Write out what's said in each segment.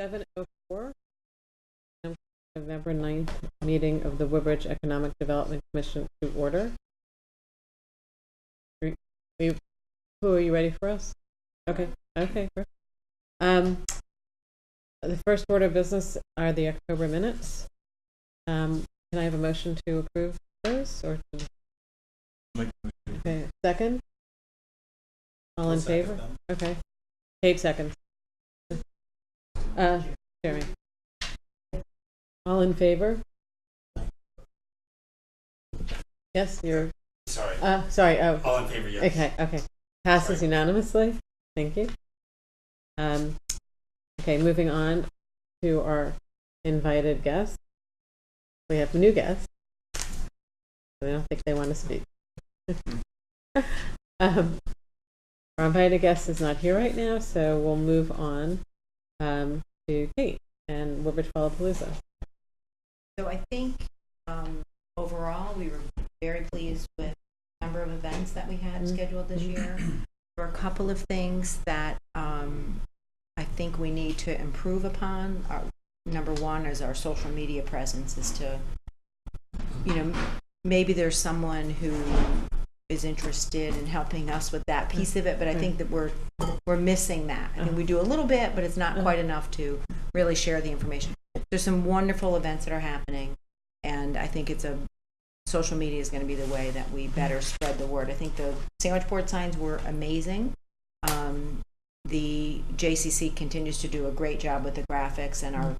7:04. November 9th meeting of the Woodbridge Economic Development Commission to order. Who are you ready for us? Okay. Okay. The first order of business are the October minutes. Can I have a motion to approve those, or to... Okay, second? All in favor? Okay. Kate seconds. Jeremy. All in favor? Yes, you're... Sorry. Sorry. Oh. All in favor, yes. Okay, okay. Passes unanimously. Thank you. Okay, moving on to our invited guests. We have new guests. I don't think they want to speak. Our invited guest is not here right now, so we'll move on to Kate and Woodbridge Fallapalooza. So I think overall we were very pleased with the number of events that we had scheduled this year. There were a couple of things that I think we need to improve upon. Number one is our social media presence, is to, maybe there's someone who is interested in helping us with that piece of it, but I think that we're missing that. I think we do a little bit, but it's not quite enough to really share the information. There's some wonderful events that are happening, and I think social media is going to be the way that we better spread the word. I think the sandwich board signs were amazing. The JCC continues to do a great job with the graphics and our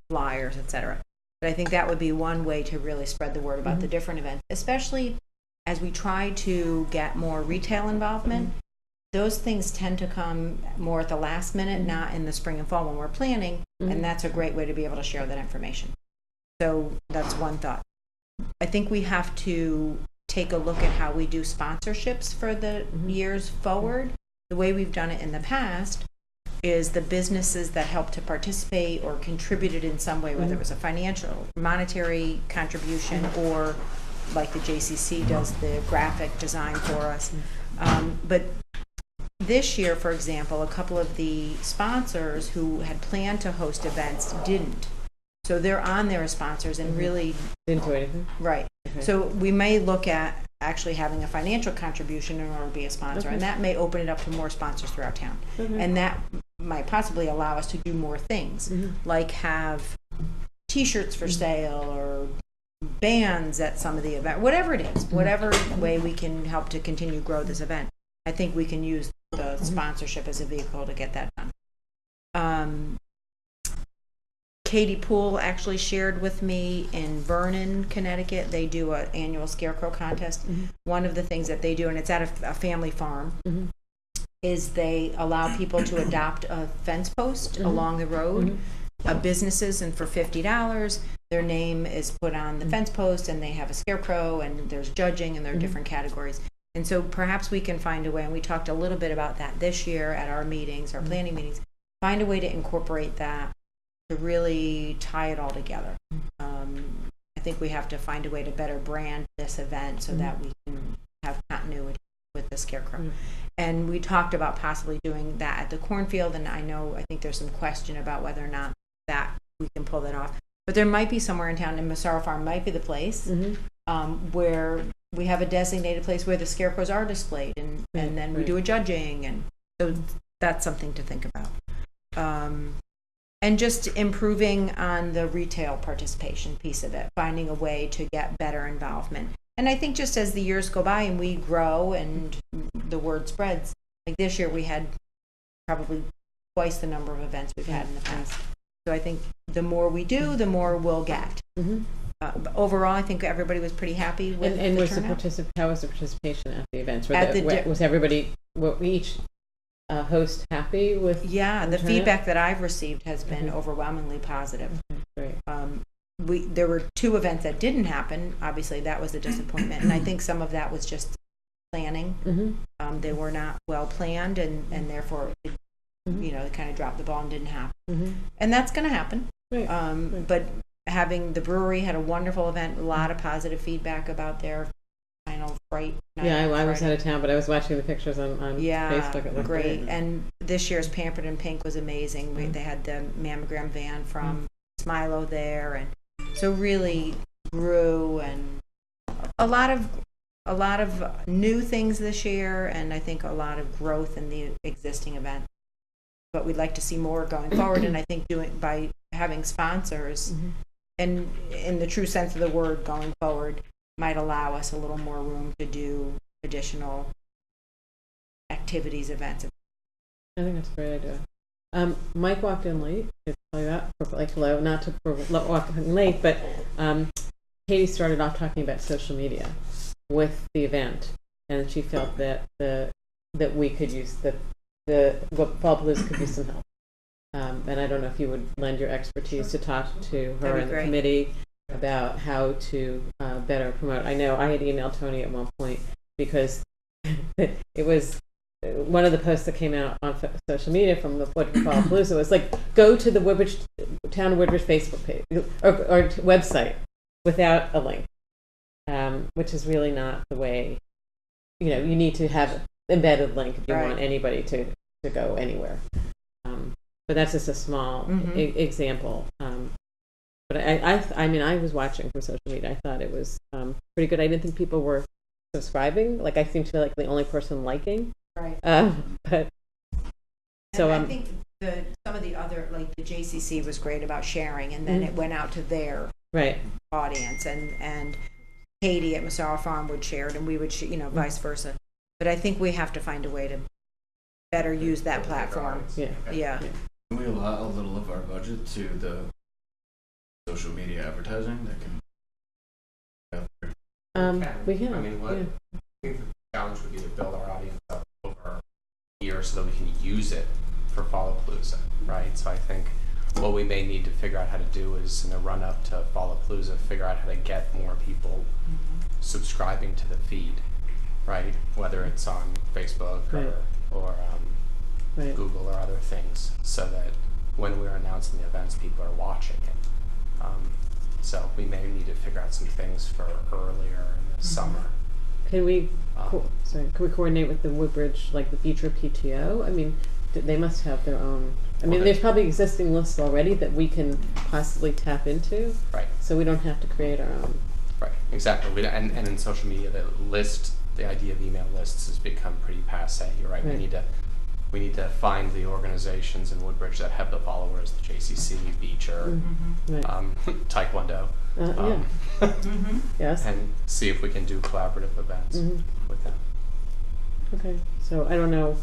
flyers, etc. But I think that would be one way to really spread the word about the different events, especially as we try to get more retail involvement. Those things tend to come more at the last minute, not in the spring and fall when we're planning, and that's a great way to be able to share that information. So that's one thought. I think we have to take a look at how we do sponsorships for the years forward. The way we've done it in the past is the businesses that help to participate or contributed in some way, whether it was a financial, monetary contribution, or like the JCC does the graphic design for us. But this year, for example, a couple of the sponsors who had planned to host events didn't. So they're on there as sponsors and really didn't do anything. Right. Okay. So we may look at actually having a financial contribution in order to be a sponsor, and that may open it up to more sponsors throughout town. And that might possibly allow us to do more things, like have T-shirts for sale or bands at some of the event, whatever it is, whatever way we can help to continue grow this event. I think we can use the sponsorship as a vehicle to get that done. Katie Poole actually shared with me in Vernon, Connecticut, they do an annual scarecrow contest. One of the things that they do, and it's at a family farm, is they allow people to adopt a fence post along the road of businesses, and for $50, their name is put on the fence post, and they have a scarecrow, and there's judging, and there are different categories. And so perhaps we can find a way, and we talked a little bit about that this year at our meetings, our planning meetings, find a way to incorporate that, to really tie it all together. I think we have to find a way to better brand this event so that we can have continuity with the scarecrow. And we talked about possibly doing that at the cornfield, and I think there's some question about whether or not that we can pull that off. But there might be somewhere in town, and Massaro Farm might be the place, where we have a designated place where the scarecrows are displayed, and then we do a judging, and so that's something to think about. And just improving on the retail participation piece of it, finding a way to get better involvement. And I think just as the years go by and we grow and the word spreads, like this year we had probably twice the number of events we've had in the past. So I think the more we do, the more we'll get. But overall, I think everybody was pretty happy with and the turnout. How was the participation at the events? Was everybody, each host happy with? Yeah, the feedback that I've received has been overwhelmingly positive. Great. There were 2 events that didn't happen. Obviously, that was a disappointment, and I think some of that was just planning. They were not well planned, and therefore, it, they kind of dropped the ball and didn't happen. And that's going to happen. Right. But having the brewery had a wonderful event, a lot of positive feedback about their final bright night. Yeah, I was Friday. out of town, but I was watching the pictures on Facebook. It looked great. great. And this year's Pampered in Pink was amazing. They had the mammogram van from Smilo there, and so really grew, and a lot of new things this year, and I think a lot of growth in the existing event. But we'd like to see more going forward, and I think by having sponsors, and in the true sense of the word, going forward, might allow us a little more room to do additional activities, events. I think that's a great idea. Mike walked in late. It's like that, like hello, not to walk in late, but Katie started off talking about social media with the event, and she felt that that we could use Fallapalooza could use some help. And I don't know if you would lend your expertise to talk to her and the committee about how to better promote. I know I had emailed Tony at one point because it was one of the posts that came out on social media from the Fallapalooza was like, go to the Woodbridge Town of Woodbridge Facebook page or website without a link, which is really not the way. You need to have embedded link if you want anybody to go anywhere. But that's just a small example. But I mean, I was watching from social media. I thought it was pretty good. I didn't think people were subscribing. Like, I seem to be like the only person liking. Right. But so I think some of the other, like the JCC was great about sharing, and then it went out to their audience, and Katie at Masara Farm would share it, and we would, vice versa. But I think we have to find a way to better use that platform. Yeah. Can we allot a little of our budget to the social media advertising that can? We can. I mean, I think the challenge would be to build our audience up over a year so that we can use it for Fallapalooza, right? So I think what we may need to figure out how to do is in the run up to Fallapalooza, figure out how to get more people subscribing to the feed, right? Whether it's on Facebook or Google or other things, so that when we're announcing the events, people are watching it. So we may need to figure out some things for earlier in the summer. Can we coordinate with the Woodbridge, like the future PTO? I mean, they must have their own. I mean, there's probably existing lists already that we can possibly tap into. Right. So we don't have to create our own. Right. Exactly. And in social media, the idea of email lists has become pretty passe. You're right. We need to find the organizations in Woodbridge that have the followers, the JCC, Beecher, Taekwondo, yes, and see if we can do collaborative events with them. Okay, so I don't know.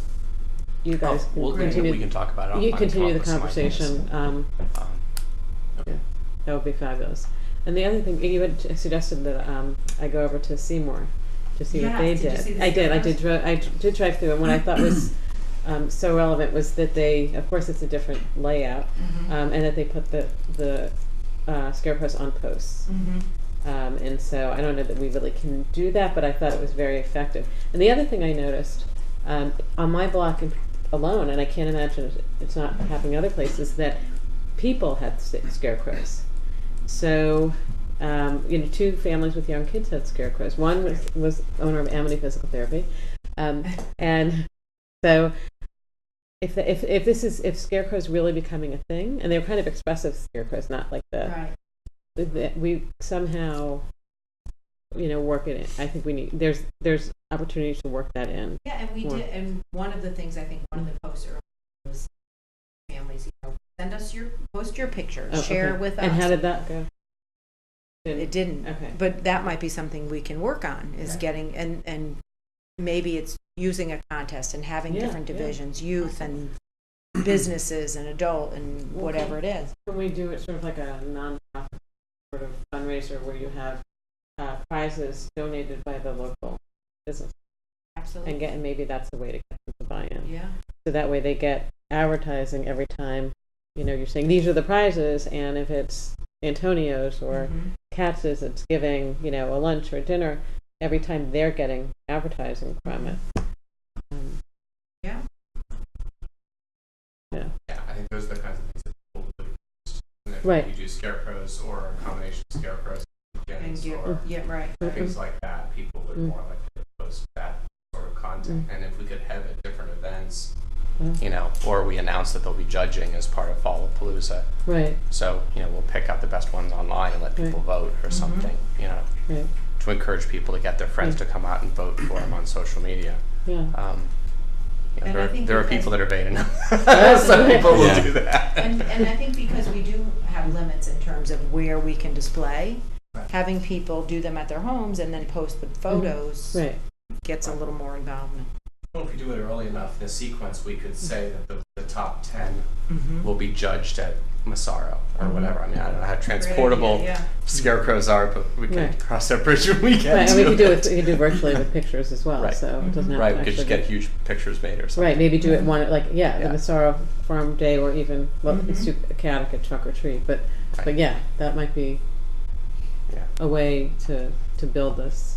You guys we can talk about it. You continue the conversation. Yeah, that would be fabulous. And the other thing, you had suggested that I go over to Seymour to see what they did. I did drive through, and what I thought was so relevant was that they, of course, it's a different layout, and that they put the scarecrows on posts. And so I don't know that we really can do that, but I thought it was very effective. And the other thing I noticed on my block alone, and I can't imagine it's not happening other places, that people had scarecrows. So, 2 families with young kids had scarecrows. One was owner of Amity Physical Therapy, and so if scarecrows really becoming a thing, and they're kind of expressive scarecrows, not like we somehow work it in. I think we need there's opportunities to work that in. Yeah, and we did. And one of the things, I think one of the posts was families, post your pictures, share with us. And how did that go? It didn't. Okay. But that might be something we can work on, is getting, and maybe it's using a contest and having different divisions, youth and businesses and adult and whatever it is. Can we do it sort of like a non-profit sort of fundraiser where you have prizes donated by the local business? Absolutely. And maybe that's the way to get them to buy in. Yeah. So that way they get advertising every time, you're saying these are the prizes, and if it's Antonio's or Katz's, it's giving, a lunch or dinner, every time they're getting advertising from it. Yeah, I think those are the kinds of things that people would use. Right. You do scarecrows or a combination of scarecrows and things like that, people would more likely to content. And if we could have at different events, Mm. you know, or we announce that they'll be judging as part of Fallapalooza. Right, So, you know, we'll pick out the best ones online and let people vote or something, you know, right, to encourage people to get their friends to come out and vote for them on social media. yeah. You know, And I think there are because- people that are vain enough. Yes. Some people will Yeah. do that. And I think because we do have limits in terms of where we can display, Right. having people do them at their homes and then post the photos Right, gets a little more involvement. Well, if we do it early enough in the sequence, we could say that the top 10 Mm-hmm. will be judged at Massaro or Mhm. whatever. I mean, I don't know how transportable Yeah. scarecrows are, but we can Right. cross that bridge when we get right, to and we could do it. it, we could do virtually with pictures as well, Right. so it doesn't have Right, to we could actually just be. get huge pictures made or something. Right, maybe do it Mhm. one, like, yeah, Yeah. the Massaro Farm Day, or even, well, it's Mhm. too chaotic at Trunk or Treat, but Right. yeah, that might be Yeah. a way to build this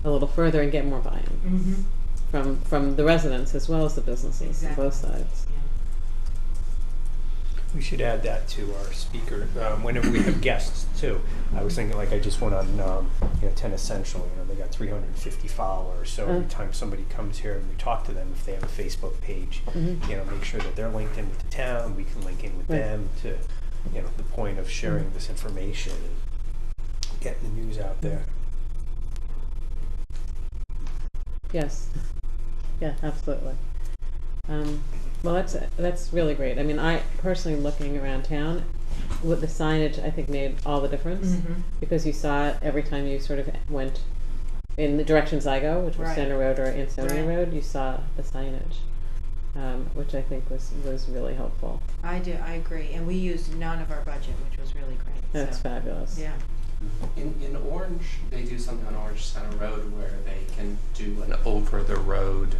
a little further and get more buy-in Mm-hmm. from the residents as well as the businesses on both Exactly. sides. We should add that to our speaker, whenever we have guests too. I was thinking, like, I just went on, 10 Essential, they got 350 followers, so every time somebody comes here and we talk to them, if they have a Facebook page, Mhm. make sure that they're linked in with the town, we can link in with Right. them to, the point of sharing this information and getting the news out there. Yes, yeah, absolutely. Well, that's really great. I mean, I personally, looking around town, with the signage, I think made all the difference, Mm-hmm. because you saw it every time you sort of went in the directions I go, which was Right. Center Road or Ansonia Right. Road. You saw the signage, which I think was really helpful. I agree. And we used none of our budget, which was really great. That's so, fabulous. yeah. In Orange, they do something on Orange Center Road where they can do an over-the-road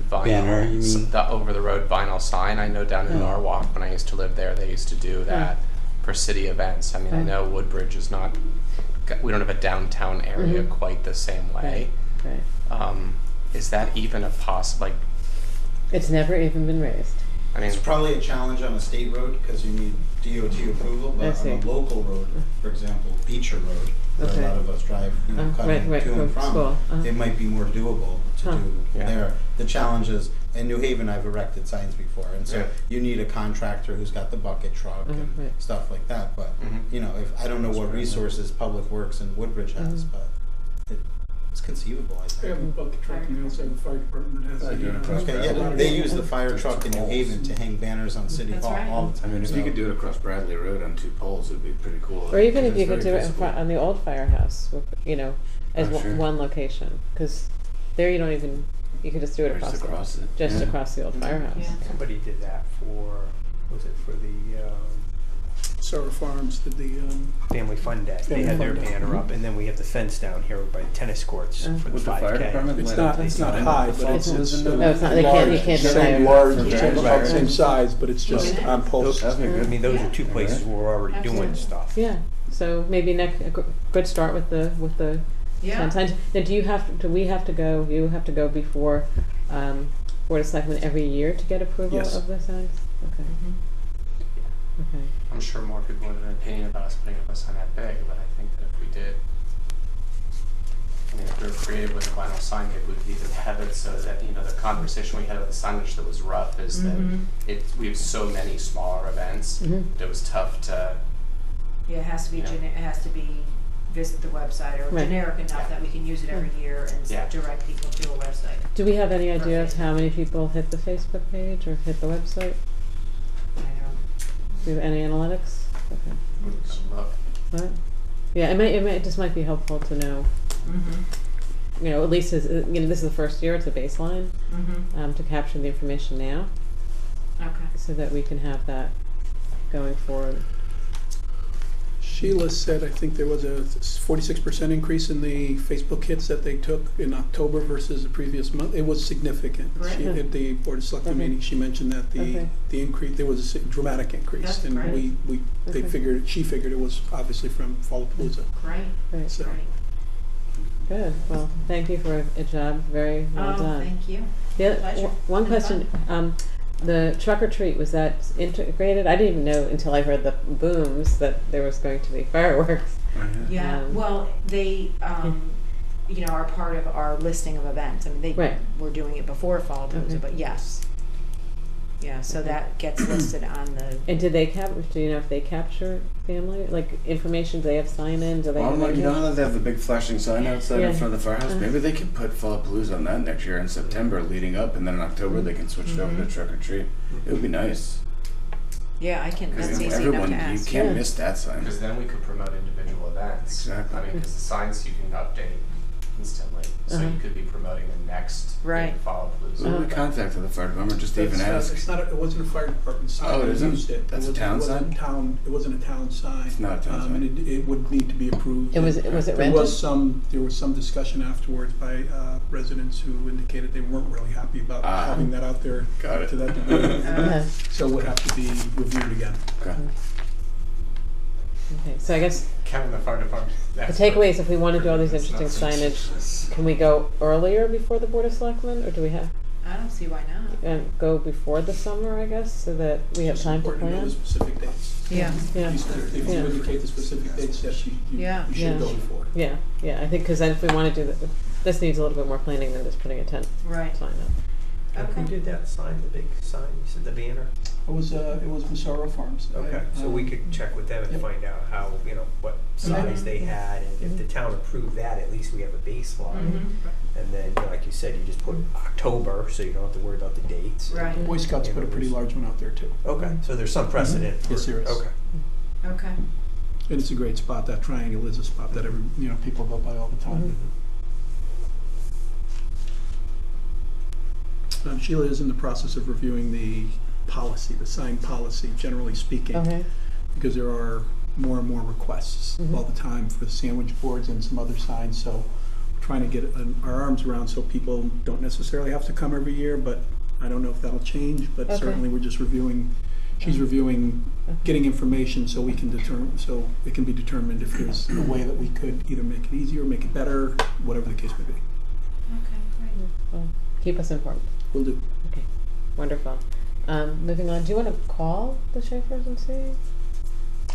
vinyl, Banner, you mean? the over-the-road vinyl sign. I know down in Oh. Norwalk, when I used to live there, they used to do that for city events. I mean, I Oh. know Woodbridge is not, we don't have a downtown area Mhm. quite the same way. Right. Is that even a like, It's never even been raised. I mean, It's probably a challenge on a state road because you need DOT approval, I but see. on a local road, for example, Beecher Road, where Okay. a lot of us drive, cutting Right, to and from from, school. it might be more doable to Huh. do Yeah. there. The challenge is, in New Haven, I've erected signs before, and so Yeah. you need a contractor who's got the bucket truck and Right. stuff like that, but, Mhm. if, I don't know what resources Public Works and Woodbridge has, Mhm. but it's conceivable, I They have a think. bucket truck and they also have a fire department that has. Right, doing it across Okay, Bradley. yeah, they use the fire truck in New Haven to hang banners on City That's Hall right. all the I time. mean, if so- you could do it across Bradley Road on 2 poles, it'd be pretty cool. Or even if It's you could very do it in visible. front on the old firehouse, as Oh, sure. one location, because there you don't even, you could just do it Or across, just across it. just Yeah. across the old firehouse. Yeah. Somebody did that for the Sarah Farms did the, Family Fun Day. They Family had their Fun Day. banner up, and then we have the fence down here by the tennis courts Oh. for the With the 5K. fire department? it's lit not, up. it's not in high, the but it's Fallapalooza? No, it's not, they can't, you can't same deny large, For about the January. same size, but it's just on posts. That'd be I good. mean, those are two places where we're already doing Absolutely. stuff. Yeah, so maybe a good start with the Yeah. 10 signs. Then do you have to go before Board of Selectmen every year to get approval Yes. of the signs? Okay, Mhm. okay. I'm sure more people would have an opinion about us putting up a sign that big, but I think that if we did, if we were creative with a vinyl sign, maybe we could even have it so that, the conversation we had about the signage that was rough is Mhm. that we have so many smaller events, Mhm. that it was tough to, Yeah, it has to be Yeah. it has to be visit the website or Right. generic enough Yeah. that we can use it every year and Yeah. direct people to a website. Do we have any idea of Perfect. how many people hit the Facebook page or hit the website? I don't. Do you have any analytics? Okay. look. What? Yeah, it just might be helpful to know, Mm-hmm. at least this is the first year, it's a baseline, Mm-hmm. to capture the information now, Okay. so that we can have that going forward. Sheila said, I think there was a 46% increase in the Facebook hits that they took in October versus the previous month. It was significant. Great. She, at the Board of Selectmen Okay. meeting, she mentioned that Okay. the increase, there was a dramatic increase. That's And great. they Okay. she figured it was obviously from Fallapalooza. Great. Right. So, Great. Good. Well, thank you for a job. Very well done. Thank you. The Pleasure. one Good question, the truck or treat, was that integrated? I didn't even know until I heard the booms that there was going to be fireworks. Yeah, Um, well, they, you know, are part of our listing of events. I mean, they Right. were doing it before Fallapalooza, Okay. but yes. Yeah, so that gets listed on the, And did they do you know if they capture family, like information, do they have sign-ins, or they Well, have I'm like, you know anything? how they have the big flashing sign outside Yeah. in front of the firehouse? Uh-huh. Maybe they could put Fallapalooza on that next year in September leading up, and then in October they can switch it over to Trick or Treat. It would be nice. yeah, I can, Because that's easy enough everyone, to you ask. can't Yeah. miss that sign. Because then we could promote individual events. Exactly. I mean, because the signs you can update instantly, so Uh-huh. you could be promoting the next Right. big Fallapalooza. So we event. contacted the fire department just to even That's, ask. It's not, it wasn't a fire department sign. Oh, it We isn't? used it. That's a It town wasn't sign? It wasn't a town sign. It's not a town sign. And it would need to be approved. Was it There rented? there was some discussion afterwards by residents who indicated they weren't really happy about Ah. having that out there Got it. to that degree. Uh-huh. So it would have to be reviewed again. Okay. Okay, so I guess Kevin, the fire department. the takeaway is if we want to do all these interesting signage, can we go earlier before the Board of Selectmen, or do we have, I don't see why not. go before the summer, I guess, so that we have It's time to important to know the plan? specific dates. Yeah, Yeah, If you Yeah. indicate the specific dates, yes, you Yeah. should Yeah. go before. yeah, I think, because then if we want to do this needs a little bit more planning than just putting a tent right. sign up. Okay. Who did that sign, the big sign, you said the banner? It was Massaro Farms. Okay, so we could check with them and Yep. find out how, you know, what size they had, and if the town approved that, at least we have a baseline. Mhm. And then, you know, like you said, you just put October, so you don't have to worry about the dates. Right. Boy Scouts put a pretty large one out there too. Okay, so there's some precedent. Yes, there is. Okay. Okay. And it's a great spot. That triangle is a spot that people go by all the time. Sheila is in the process of reviewing the policy, the sign policy, generally speaking, Okay, because there are more and more requests Mhm. all the time for sandwich boards and some other signs. So we're trying to get our arms around so people don't necessarily have to come every year, but I don't know if that'll change. But Okay. certainly we're just reviewing. She's reviewing, getting information so we can determine, so it can be determined if there's a way that we could either make it easier, make it better, whatever the case may be. Okay, great. well, keep us informed. We'll do. Okay, wonderful. Moving on, do you want to call the Schaefers and see? I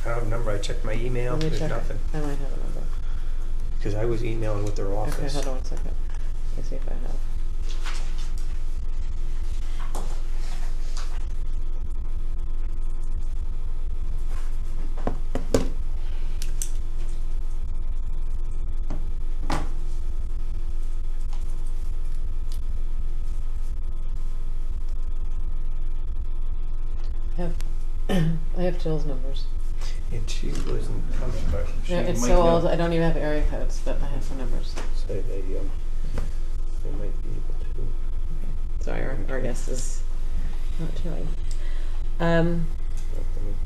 don't have a number, I checked my email, Let me there's check. nothing. I might have a number. Because I was emailing with their Okay, office. hold on 1 second. Let me see if I have. I have Jill's numbers. And she wasn't coming, but she Yeah, it's might so know. old, I don't even have area codes, but I have the numbers. So they might be able to. Sorry, our guest is not showing. Let me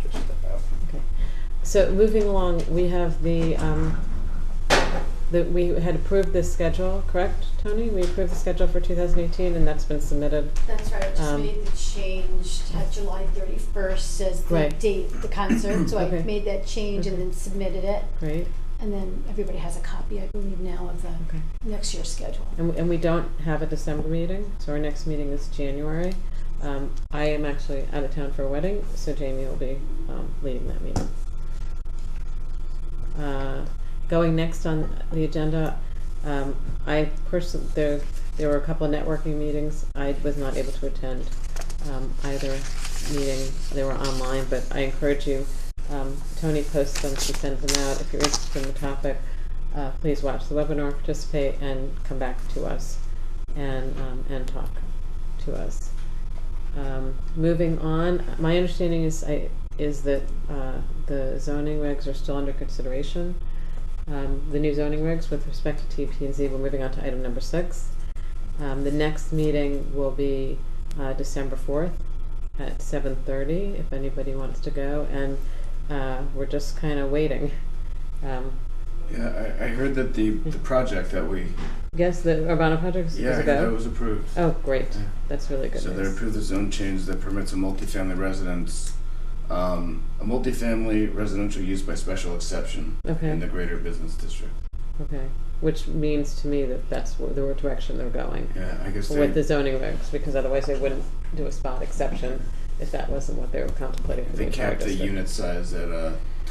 just step out. Okay. So moving along, we have we had approved this schedule, correct, Tony? We approved the schedule for 2018, and that's been submitted. That's right, I just Um, made the change, had July 31st as the Right. date of the concert, so Okay. I made that change and then submitted it. Right? And then everybody has a copy, I believe now, of the Okay. next year's schedule. And we don't have a December meeting, so our next meeting is January. I am actually out of town for a wedding, so Jamie will be leading that meeting. Going next on the agenda, I personally, there were a couple of networking meetings. I was not able to attend either meeting. They were online, but I encourage you, Tony posts them, she sends them out. If you're interested in the topic, please watch the webinar, participate, and come back to us and talk to us. Moving on, my understanding is that the zoning regs are still under consideration. The new zoning regs with respect to TP&Z. We're moving on to item number 6. The next meeting will be December 4th at 7:30, if anybody wants to go, and we're just kind of waiting. Yeah, I heard that the project that we, Yes, the Urbana project is yeah, I a heard go. that was approved. Oh, great. Yeah. That's really good So they news. approved the zone change that permits a multifamily residence, a multifamily residential use by special exception Okay. in the greater business district. Okay. Which means to me that that's the direction they're going Yeah, I guess with the they zoning regs, because otherwise they wouldn't do a spot exception if that wasn't what they were contemplating for the entire capped the district. unit size at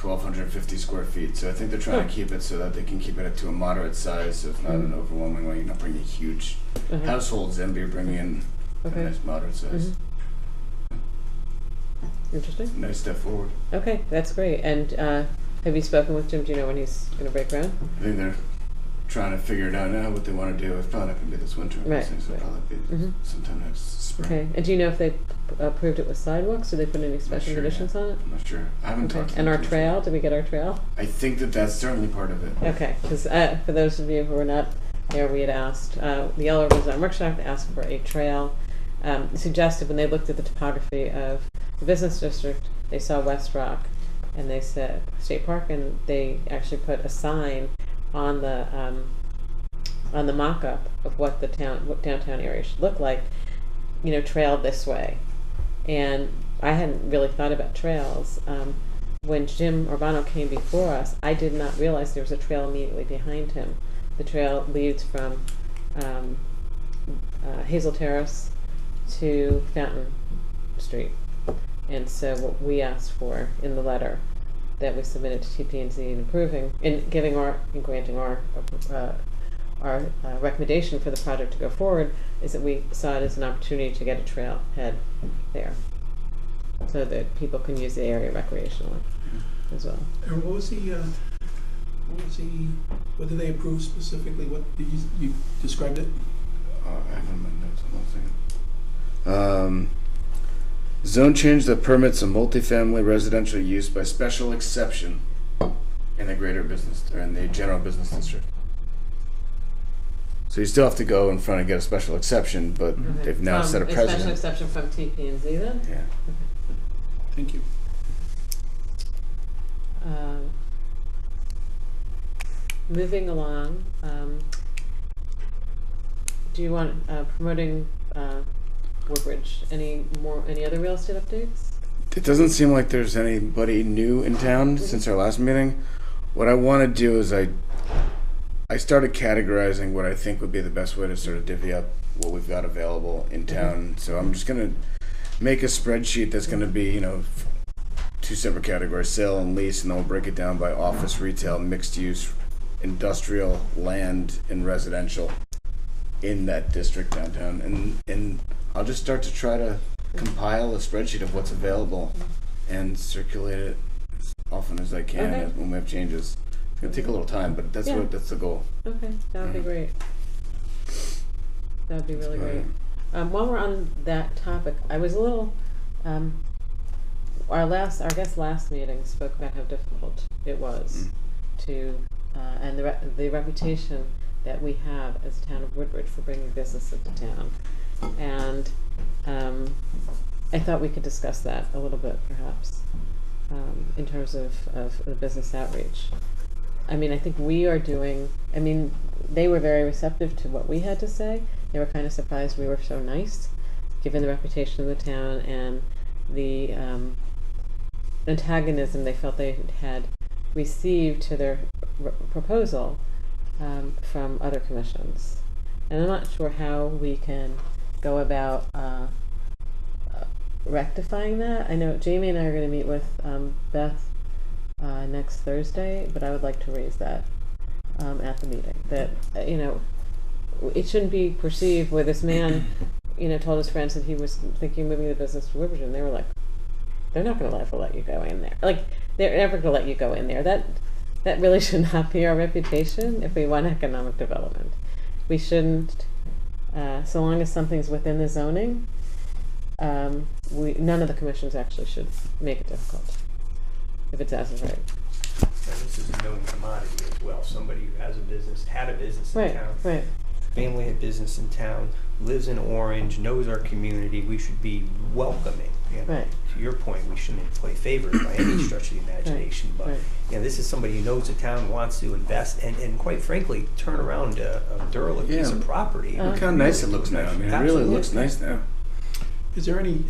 1,250 square feet. So I think they're trying to keep it so that they can keep it to a moderate size, so it's not an overwhelming way. You're not bringing huge households in, but you're bringing in a nice moderate size. Interesting. Nice step forward. Okay, that's great. And have you spoken with Jim? Do you know when he's going to break ground? I think they're trying to figure it out now what they want to do. It's probably not going to be this winter. Right, It'll right. probably be sometime next spring. Okay. And do you know if they approved it with sidewalks? Did they put any special sure conditions on it? I'm not sure. I haven't talked to And them our too much. trail? Did we get our trail? I think that that's certainly part of it. Okay, because for those of you who were not there, we had asked, the Yellow River Design Workshop asked for a trail, suggested when they looked at the topography of the business district, they saw West Rock, and they said State Park, and they actually put a sign on the mock-up of what downtown area should look like, trail this way. And I hadn't really thought about trails. When Jim Urbano came before us, I did not realize there was a trail immediately behind him. The trail leads from Hazel Terrace to Fountain Street. And so what we asked for in the letter that we submitted to TP&Z and granting our recommendation for the project to go forward is that we saw it as an opportunity to get a trailhead there, so that people can use the area recreationally as well. And what did they approve specifically? What did you described it? I have in my notes. Hold on a second. Zone change that permits a multifamily residential use by special exception in the greater business or in the general business district. So you still have to go in front and get a special exception, but they've now set a precedent. Special exception from TP&Z then? Yeah. Thank you. Moving along, do you want promoting Woodbridge? Any other real estate updates? It doesn't seem like there's anybody new in town since our last meeting. What I want to do is I started categorizing what I think would be the best way to sort of divvy up what we've got available in town. So I'm just going to make a spreadsheet that's going to be, two separate categories, sale and lease, and then we'll break it down by office, retail, mixed use, industrial, land, and residential in that district downtown. And I'll just start to try to compile a spreadsheet of what's available and circulate it as often as I can when we have changes. It's gonna take a little time, but that's the goal. Okay, that would be great. That would be really great. While we're on that topic, I was a little. Our guest last meeting spoke about how difficult it was to, and the reputation that we have as a town of Woodbridge for bringing business into town, and I thought we could discuss that a little bit, perhaps, in terms of the business outreach. I mean, I think we are doing. I mean, they were very receptive to what we had to say. They were kind of surprised we were so nice, given the reputation of the town and the antagonism they felt they had received to their proposal from other commissions. And I'm not sure how we can go about rectifying that. I know Jamie and I are going to meet with Beth next Thursday, but I would like to raise that at the meeting. That it shouldn't be perceived where this man, told his friends that he was thinking of moving the business to Woodbridge, and they were like, they're not going to ever let you go in there. Like, they're never going to let you go in there. That really should not be our reputation if we want economic development. We shouldn't, so long as something's within the zoning, none of the commissions actually should make it difficult if it's as of right. And this is a known commodity as well. Somebody who has a business, had a business in town, Right. family had business in town, lives in Orange, knows our community. We should be welcoming. Right. To your point, we shouldn't play favorites by any stretch of the imagination. But this is somebody who knows the town, wants to invest, and quite frankly, turn around a derelict piece of property. Look how nice it looks now. I mean, it really looks nice now. Is there any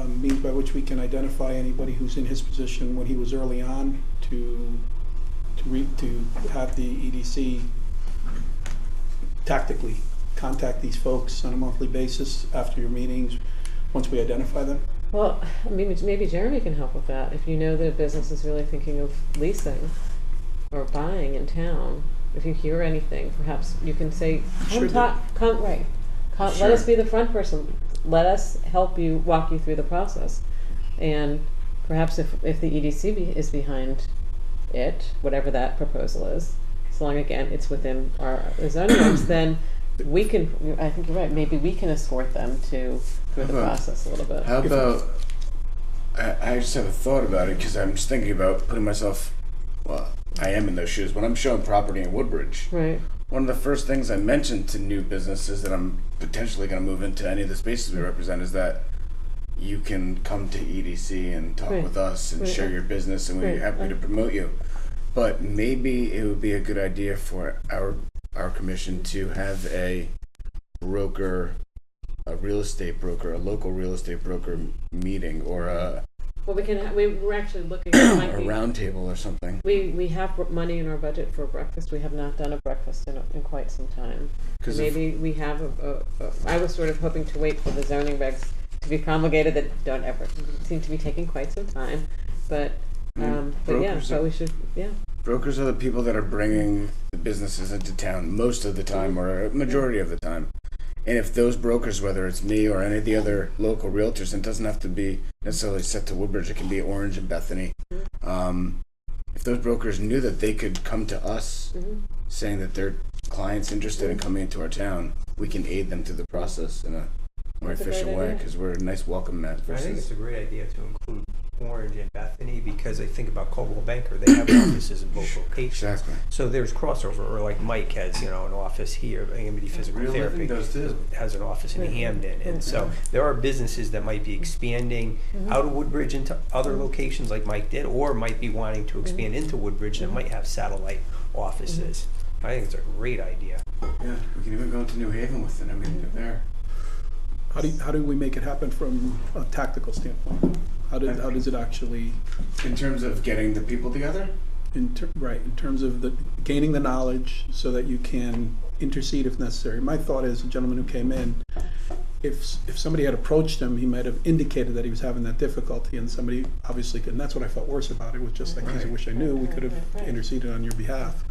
means by which we can identify anybody who's in his position when he was early on to have the EDC tactically contact these folks on a monthly basis after your meetings once we identify them? Well, I mean, maybe Jeremy can help with that. If you know that a business is really thinking of leasing or buying in town, if you hear anything, perhaps you can say, Sure come, right. Let Sure. us be the front person. Let us help you, walk you through the process. And perhaps if the EDC is behind it, whatever that proposal is, so long, again, it's within our zoning regs, then we can, I think you're right, maybe we can escort them through the process a little bit. How about, I just have a thought about it, because I'm just thinking about putting myself, well, I am in those shoes. When I'm showing property in Woodbridge, Right. one of the first things I mentioned to new businesses that I'm potentially going to move into any of the spaces we represent is that you can come to EDC and talk Right. with us and Right. share your business, and we're Right. happy to promote you. But maybe it would be a good idea for our commission to have a broker, a real estate broker, a local real estate broker meeting, or a Well, we're actually looking at a round table or something. We have money in our budget for breakfast. We have not done a breakfast in quite some time. 'Cause Maybe we have I was sort of hoping to wait for the zoning regs to be promulgated that don't ever seem to be taking quite some time. But yeah, brokers so are- we should, yeah. Brokers are the people that are bringing the businesses into town most of the time, or a majority of the time. And if those brokers, whether it's me or any of the other local realtors, and it doesn't have to be necessarily set to Woodbridge, it can be Orange and Bethany. If those brokers knew that they could come to us saying that their client's interested in coming into our town, we can aid them through the process in a more That's a efficient great way, idea. because we're a nice welcome mat I think it's versus. a great idea to include Orange and Bethany, because I think about Coldwell Banker, they have offices in both locations. Exactly. So there's crossover, or like Mike has, an office here, Amity Physical Real Therapy Living does too. has an office in Right. Hamden, and so there are businesses that might be expanding out of Woodbridge into other locations like Mike did, or might be wanting to expand into Woodbridge that might have satellite offices. I think it's a great idea. Yeah, we can even go into New Haven with it. I mean, they're there. How do we make it happen from a tactical standpoint? How does it actually, In terms of getting the people together? in terms of gaining the knowledge so that you can intercede if necessary? My thought is, a gentleman who came in, if somebody had approached him, he might have indicated that he was having that difficulty, and somebody obviously could, and that's what I felt worse about. It was just like, geez, I wish I knew, we could have interceded on your behalf.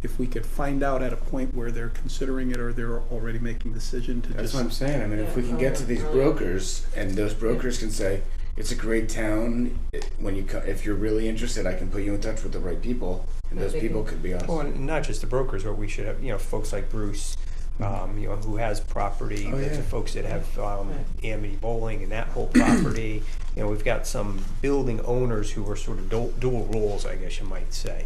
If we could find out at a point where they're considering it or they're already making a decision to That's just. what I'm saying. I mean, if we can get to these brokers, and those brokers can say, it's a great town, when you if you're really interested, I can put you in touch with the right people, and those people could be us. Well, and not just the brokers, but we should have, folks like Bruce, who has property, Oh, yeah. the folks that have Amity Bowling and that whole property. We've got some building owners who are sort of dual roles, I guess you might say.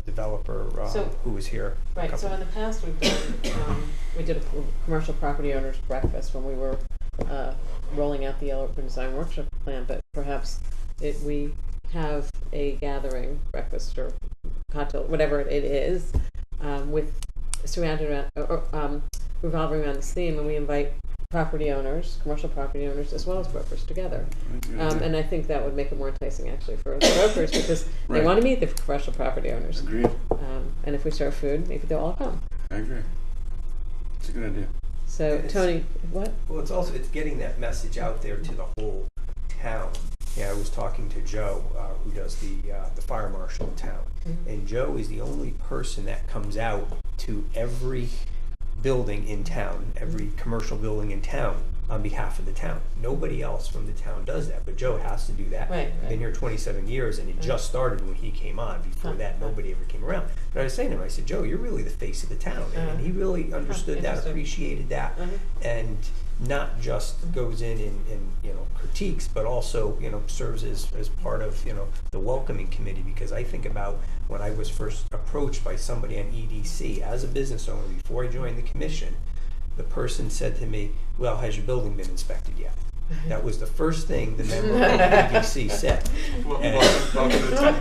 Developer So- who was here. a Right, so couple- in the past, we did a commercial property owners breakfast when we were rolling out the Yellow Ribbon Design Workshop plan, but perhaps we have a gathering breakfast or cocktail, whatever it is, with surrounded around, or revolving around this theme, and we invite property owners, commercial property owners, as well as brokers together. And I think that would make it more enticing actually for the brokers, because they Right. want to meet the commercial property owners. Agreed. And if we serve food, maybe they'll all come. I agree. It's a good idea. So It's- Tony, what? Well, it's getting that message out there to the whole town. Yeah, I was talking to Joe, who does the fire marshal in town, and Joe is the only person that comes out to every building in town, every commercial building in town, on behalf of the town. Nobody else from the town does that, but Joe has to do that. Right, right. Been here 27 years, and it just started when he came on. Before that, nobody ever came around. But I was saying to him, I said, Joe, you're really the face of the town, and he really understood that, Interesting. appreciated that, and not just goes in and critiques, but also serves as part of the welcoming committee. Because I think about when I was first approached by somebody on EDC as a business owner before I joined the commission, the person said to me, "Well, has your building been inspected yet?" That was the first thing the member of EDC said. Welcome to the town.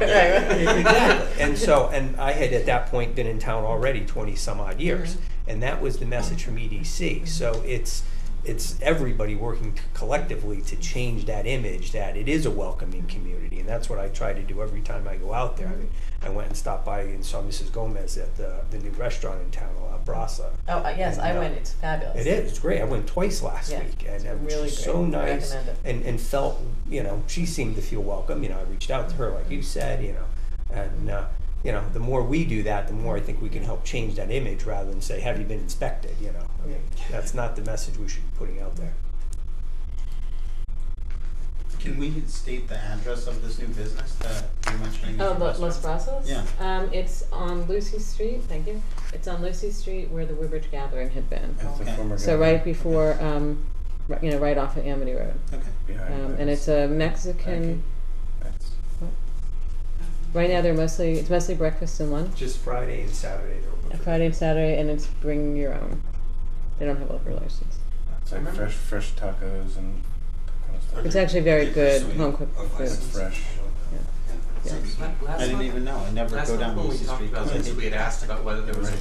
Exactly. And I had at that point been in town already 20 some odd years. And that was the message from EDC. So it's, it's everybody working collectively to change that image that it is a welcoming community, and that's what I try to do every time I go out there. I mean, I went and stopped by and saw Mrs. Gomez at the new restaurant in town, La Brasa. Oh, yes, And, I went. It's fabulous. It is. It's great. I went twice last Yeah, week, and it was really just great. so I nice, recommend it. and felt, she seemed to feel welcome. I reached out to her, like you said, and the more we do that, the more I think we can help change that image rather than say, "Have you been inspected?" I mean, that's not the message we should be putting out there. Can we state the address of this new business that you're mentioning? Oh, as a Los restaurant? Brazos? Yeah. It's on Lucy Street, thank you. It's on Lucy Street where the Woodbridge Gathering had been. That's the Okay. former So guy. right before, right off of Amity Road. Okay. Behind And it's a Mexican, That's right now it's mostly breakfast and lunch, Just Friday and Saturday. they're open for- Friday and Saturday, and it's bring your own. They don't have a liquor license. it's like fresh tacos and that kind of stuff. It's actually very good Pursuing home cooked a food. It's license. fresh. Yeah. I didn't even know. I never Last go month down when we Lucy talked Street about because I this, we hate had asked about whether there was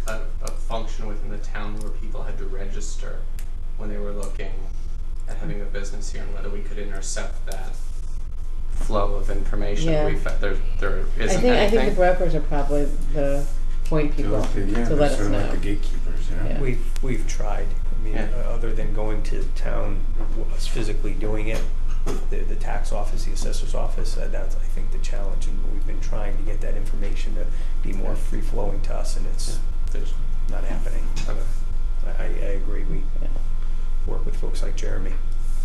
a function within the town where people had to register when they were looking at having a business here, and whether we could intercept that flow of information. Yeah. We there isn't I think anything. the brokers are probably the point people They're like the- yeah, to they're let us sort of know. like the gatekeepers, Yeah. We've tried. I mean, Yeah. other than going to town, us physically doing it, the tax office, the assessor's office, that's I think the challenge, and we've been trying to get that information to be more free flowing to us, and it's There's- not happening. I agree. We Yeah. work with folks like Jeremy.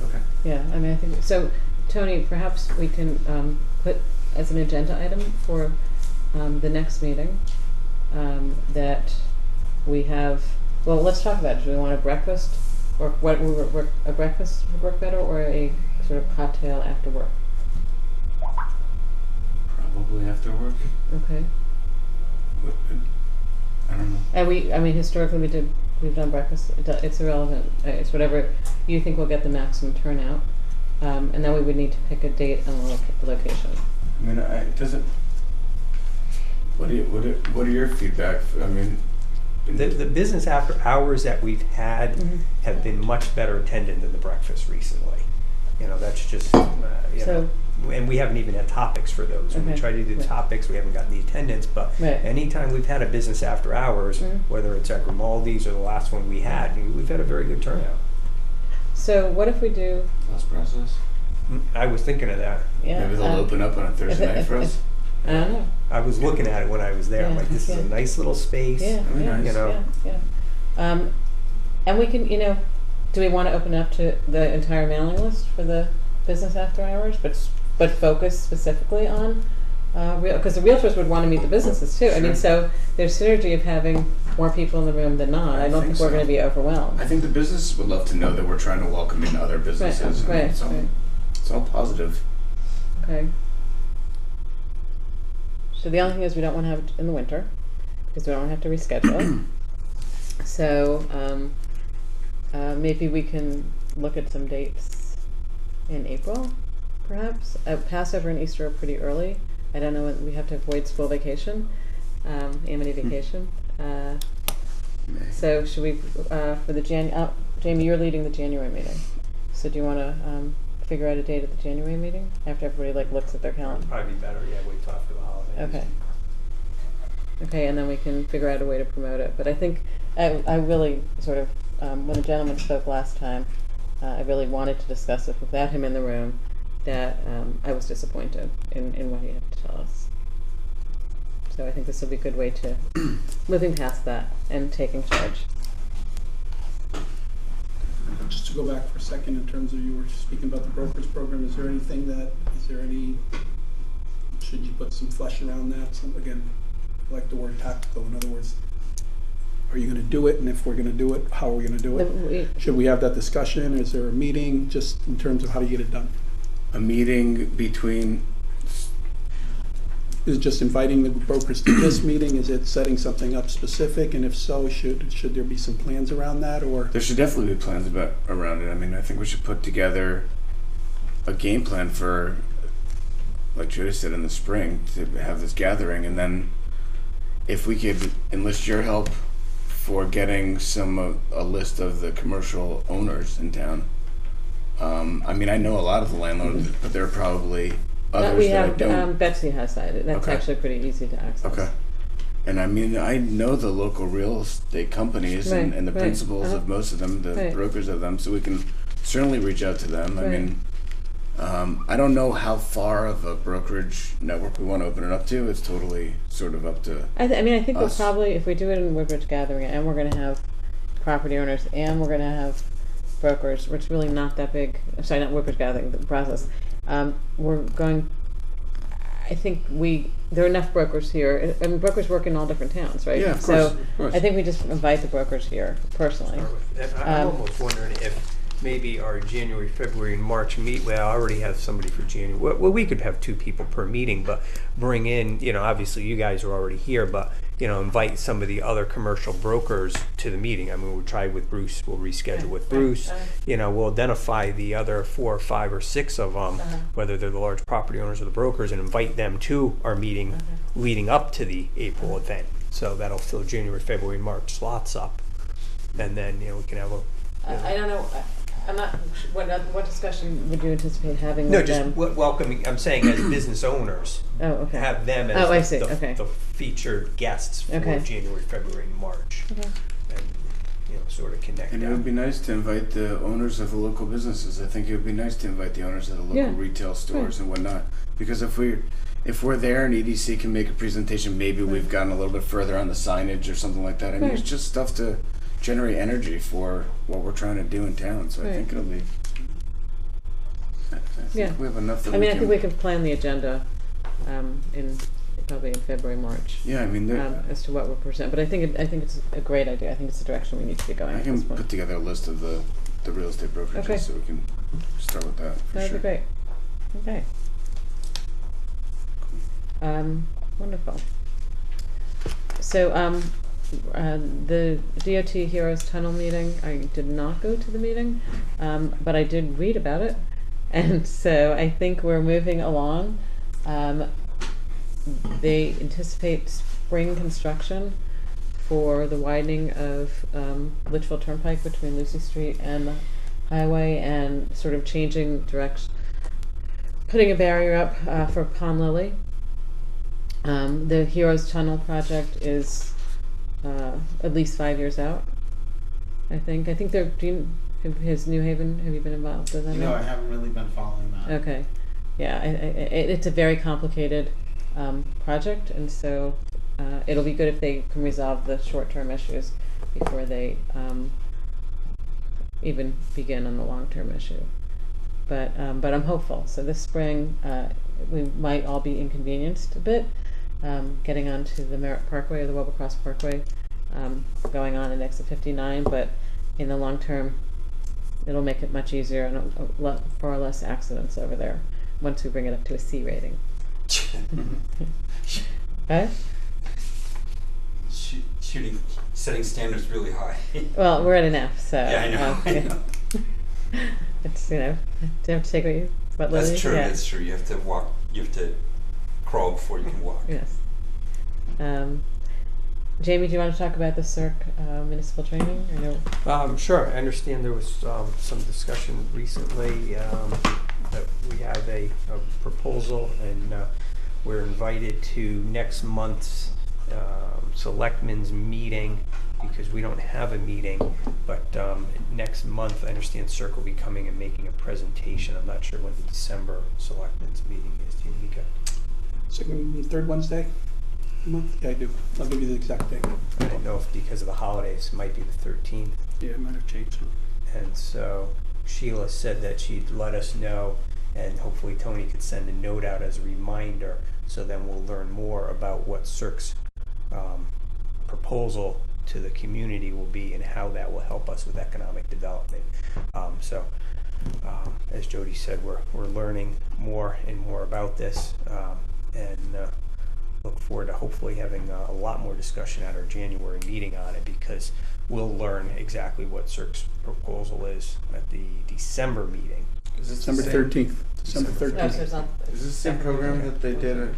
Okay. Yeah, I mean, I think, so, Tony, perhaps we can put as an agenda item for the next meeting, that we have, well, let's talk about it. Do we want a breakfast, or what, a breakfast would work better, or a sort of cocktail after work? Probably after work. Okay. I don't know. And historically, we've done breakfast. It's irrelevant. It's whatever you think will get the maximum turnout. And then we would need to pick a date and a location. I mean, it doesn't. What are your feedback? I mean, The business after hours that we've had Mhm. have been much better attended than the breakfast recently. That's just, So- and we haven't even had topics for those. When we Okay. try to do Right. topics, we haven't gotten the attendance, but Right. anytime we've had a business after hours, Mhm. whether it's at Grimaldi's or the last one we had, we've had a very good turnout. So what if we do? Las Brazos. I was thinking of that. Yeah. Maybe they'll open up on a Thursday night for us. I don't know. I was looking at it when I was there. I'm Yeah, like, this is yeah. a nice little space. Yeah, Very yeah, nice. You know. yeah. And we can, do we want to open up to the entire mailing list for the business after hours, but focus specifically on because the realtors would want to meet the businesses too. I mean, Sure. so there's synergy of having more people in the room than not. I don't think we're so. going to be overwhelmed. I think the businesses would love to know that we're trying to welcome in other businesses. and right, it's all, right. It's all positive. Okay. So the only thing is we don't want to have it in the winter because we don't have to reschedule. So maybe we can look at some dates in April, perhaps. Passover and Easter are pretty early. I don't know when we have to avoid school vacation, Amity vacation. So should we for the Jamie, you're leading the January meeting. So do you want to figure out a date at the January meeting after everybody looks at their calendar? Probably be better, wait till after the holidays. Okay. Okay, and then we can figure out a way to promote it. But I think I really sort of, when the gentleman spoke last time, I really wanted to discuss it without him in the room, that I was disappointed in what he had to tell us. So I think this will be a good way to moving past that and taking charge. Just to go back for a second in terms of you were speaking about the brokers program, is there any, should you put some flesh around that? Again, I like the word tactical. In other words, are you going to do it? And if we're going to do it, how are we going to do it? Should we have that discussion? Is there a meeting just in terms of how to get it done? A meeting between. Is it just inviting the brokers to this meeting? Is it setting something up specific? And if so, should there be some plans around that? Or There should definitely be plans around it. I mean, I think we should put together a game plan for, like Judy said, in the spring to have this gathering, and then if we could enlist your help for getting a list of the commercial owners in town. I mean, I know a lot of the landlords, but there are probably others we that I have, don't. Betsy has that. That's Okay. actually pretty easy to access. Okay. And I mean, I know the local real estate companies Right, and the right. principals of most of them, the Right. brokers of them, so we can certainly reach out to them. I Right. mean, I don't know how far of a brokerage network we want to open it up to. It's totally sort of up to. I mean, I think we'll Us. probably, if we do it in Woodbridge Gathering, and we're gonna have property owners, and we're gonna have brokers, which is really not that big, sorry, not Woodbridge Gathering, the process, we're going, I think there are enough brokers here, and brokers work in all different towns, right? Yeah, of course, So, of course. I think we just invite the brokers here, personally. And I'm Um, almost wondering if maybe our January, February, and March well, I already have somebody for January. Well, we could have 2 people per meeting, but bring in, obviously you guys are already here, but, invite some of the other commercial brokers to the meeting. I mean, we'll try with Bruce, we'll reschedule with Bruce. We'll identify the other 4 or 5 or 6 of them, whether they're the large property owners or the brokers, and invite them to our meeting leading up to the April event. So that'll fill January, February, and March slots up. And then, we can have I don't know, I'm not, what discussion would you anticipate having No, with just them? welcoming, I'm saying as business owners, Oh, okay. have them Oh, I as see, the okay. featured guests for Okay. January, February, and March. Okay. And, sort of connect And it would that. be nice to invite the owners of the local businesses. I think it would be nice to invite the owners of the local Yeah. retail stores and whatnot. Because if we're there and EDC can make a presentation, maybe we've gotten a little bit further on the signage or something like that. I mean, Right. it's just stuff to generate energy for what we're trying to do in town. So I Right. think it'll be. I think Yeah. we have enough that I mean, I can. think we can plan the agenda, probably in February, March. Yeah, I mean, As to what we'll present, but I think it's a great idea. I think it's the direction we need to be going I at can this point. put together a list of the real estate brokerages Okay. so we can start with that for That'd sure. be great. Okay. Wonderful. So, the DOT Heroes Tunnel meeting, I did not go to the meeting, but I did read about it, and so I think we're moving along. They anticipate spring construction for the widening of Litchfield Turnpike between Lucy Street and the highway, and sort of changing direction, putting a barrier up for Pond Lily. The Heroes Tunnel project is at least 5 years out, I think. I think they're, has New Haven, have you been involved with that? No, I haven't really been following that. Okay. Yeah, it's a very complicated project, and so it'll be good if they can resolve the short-term issues before they even begin on the long-term issue. But I'm hopeful. So this spring, we might all be inconvenienced a bit, getting onto the Merritt Parkway or the Wilbercross Parkway, going on in exit 59. But in the long term, it'll make it much easier and far less accidents over there once we bring it up to a C rating. Right? Setting standards really high. Well, we're at an F, so Yeah, I know. I know. it's do you have to take what Lily? That's true. Yeah. That's true. You have to walk. You have to crawl before you can walk. Yes. Jamie, do you want to talk about the CERC municipal training? I know. Sure. I understand there was some discussion recently that we have a proposal, and we're invited to next month's selectmen's meeting, because we don't have a meeting. But next month, I understand CERC will be coming and making a presentation. I'm not sure when the December selectmen's meeting is. Do you need to? Second, third Wednesday a month? Yeah, I do. I'll give you the exact date. I don't know if because of the holidays, it might be the 13th. Yeah, it might have changed. And so Sheila said that she'd let us know, and hopefully Tony could send a note out as a reminder, so then we'll learn more about what CERC's proposal to the community will be and how that will help us with economic development. As Jody said, we're learning more and more about this, and look forward to hopefully having a lot more discussion at our January meeting on it, because we'll learn exactly what CERC's proposal is at the December meeting. Is this December 13th. December Oh, so 13th. it's not. Is this the same program that they did?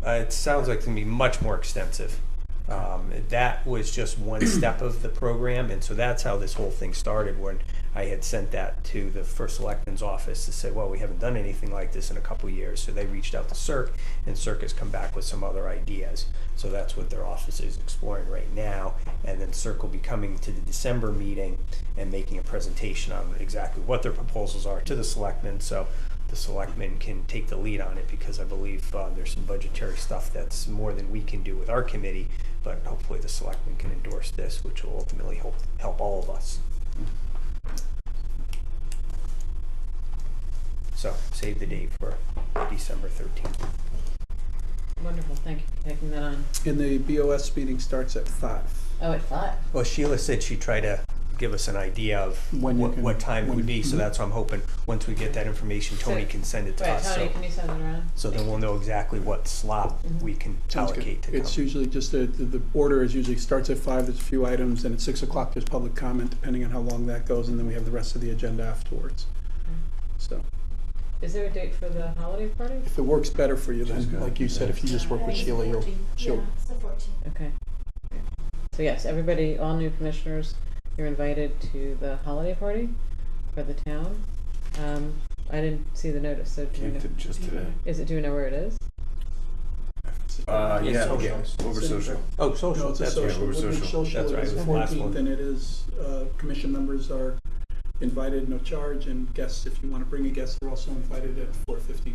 It sounds like it's going to be much more extensive. That was just one step of the program, and so that's how this whole thing started, when I had sent that to the first selectman's office to say, well, we haven't done anything like this in a couple of years. So they reached out to CERC, and CERC has come back with some other ideas. So that's what their office is exploring right now. And then CERC will be coming to the December meeting and making a presentation on exactly what their proposals are to the selectmen. So the selectmen can take the lead on it, because I believe there's some budgetary stuff that's more than we can do with our committee, but hopefully the selectmen can endorse this, which will ultimately help all of us. So save the date for December 13th. Wonderful, thank you for taking that on. And the BOS meeting starts at 5. Oh, at 5? Well, Sheila said she'd try to give us an idea of When you can- what time it when- would be, so that's why I'm hoping once we get that information, Tony So- can send it to Right, us. Tony, So, can you send it around? so then we'll know exactly what slot we can Sounds good. allocate to come. It's usually just the order is usually starts at 5, there's a few items, and at 6 o'clock there's public comment, depending on how long that goes, and then we have the rest of the agenda afterwards. So Is there a date for the holiday party? if it works better for you, She's then, good. like you said, if you just work with Sheila, she'll, Yeah, it's the 14th. Okay. So yes, everybody, all new commissioners, you're invited to the holiday party for the town. I didn't see the notice, so do you know, Just today. do you know where it is? Yeah, socials. over social. Oh, No, social, it's a that's right. social, Woodbridge Woodbridge social. social, That's it right, is it the was the last 14th, one. and it is, commission members are invited, no charge, and guests, if you want to bring a guest, are also invited at $4.50.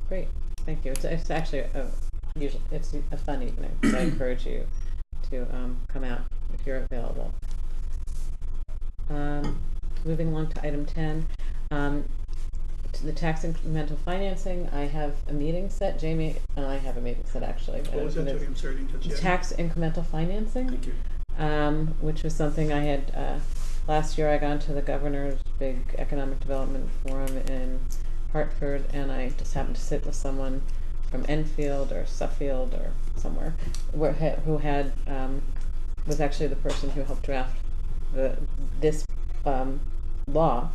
Great, thank you. It's actually it's a fun evening. So I encourage you to come out if you're available. Moving along to item 10, to the tax incremental financing. I have a meeting set. Jamie and I have a meeting set actually. What was that, Jody? I'm sorry, I didn't touch you. Tax incremental financing. Thank you. Which was something I had, last year I got to the governor's big economic development forum in Hartford, and I just happened to sit with someone from Enfield or Suffield or somewhere, who had, was actually the person who helped draft this law,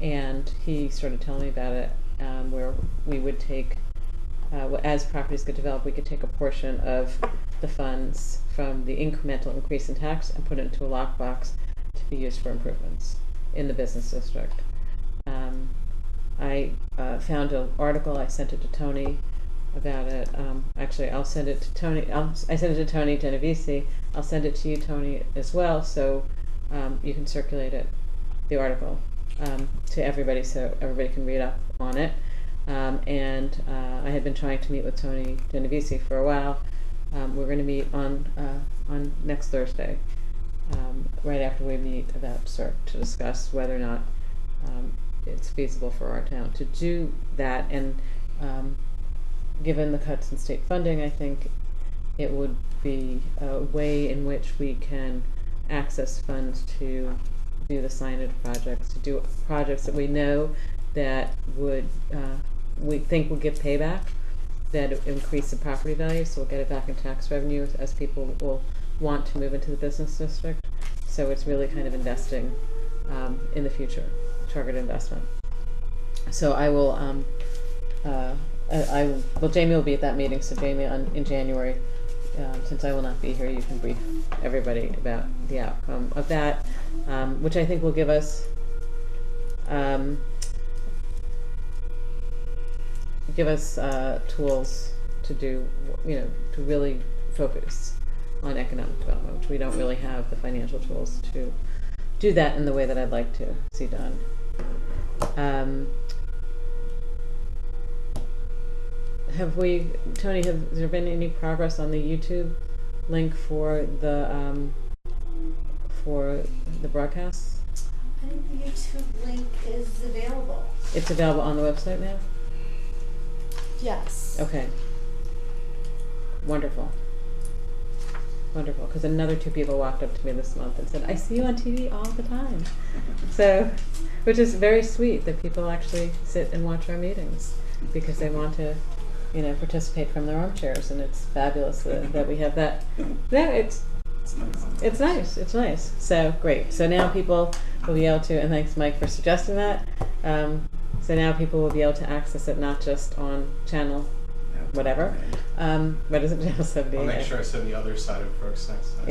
and he started telling me about it, where we would take, as properties get developed, we could take a portion of the funds from the incremental increase in tax and put it into a lockbox to be used for improvements in the business district. I found an article, I sent it to Tony about it. Actually, I'll send it to Tony. I sent it to Tony Genovese. I'll send it to you, Tony, as well, so you can circulate it, the article, to everybody, so everybody can read up on it. And I had been trying to meet with Tony Genovese for a while. We're going to meet on next Thursday, right after we meet about CERC, to discuss whether or not it's feasible for our town to do that. And given the cuts in state funding, I think it would be a way in which we can access funds to do the signage projects, to do projects that we know that would, we think would give payback, that increase the property value, so we'll get it back in tax revenue as people will want to move into the business district. So it's really kind of investing in the future, targeted investment. So I will, well, Jamie will be at that meeting, so Jamie, in January, since I will not be here, you can brief everybody about the outcome of that, which I think will give us tools to do, to really focus on economic development, which we don't really have the financial tools to do that in the way that I'd like to see done. Tony, has there been any progress on the YouTube link for the broadcasts? I think the YouTube link is available. It's available on the website now? Yes. Okay. Wonderful. Wonderful, because another 2 people walked up to me this month and said, I see you on TV all the time. So, which is very sweet that people actually sit and watch our meetings because they want to, participate from their armchairs, and it's fabulous that we have that. No, it's nice. It's nice. So great. So now people will be able to, and thanks Mike for suggesting that. So now people will be able to access it not just on channel whatever, What is it, Channel 78? I'll make sure I send the other side of Brooks next time.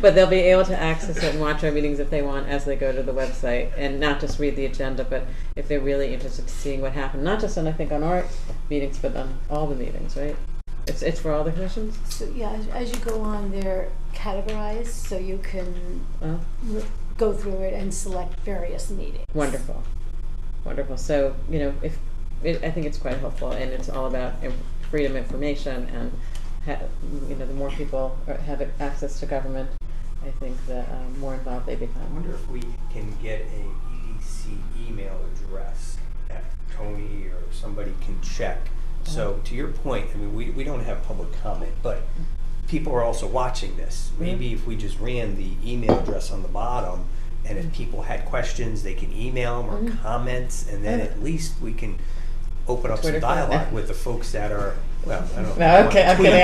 But they'll be able to access it and watch our meetings if they want as they go to the website, and not just read the agenda, but if they're really interested in seeing what happened, not just on, I think, on our meetings, but on all the meetings, right? It's for all the commissions? So, yeah, as you go on, they're categorized, so you can go through it and select various meetings. Wonderful. Wonderful. So, you know, I think it's quite helpful, and it's all about freedom of information, and you know, the more people have access to government, I think the more involved they I become. wonder if we can get a EDC email address that Tony or somebody can check. So to your point, I mean, we don't have public comment, but people are also watching this. Maybe if we just ran the email address on the bottom, and if people had questions, they can email them or comments, and then at least we can open up Twitter some dialogue with the folks that are, well, I don't know. No, okay, I'm kidding.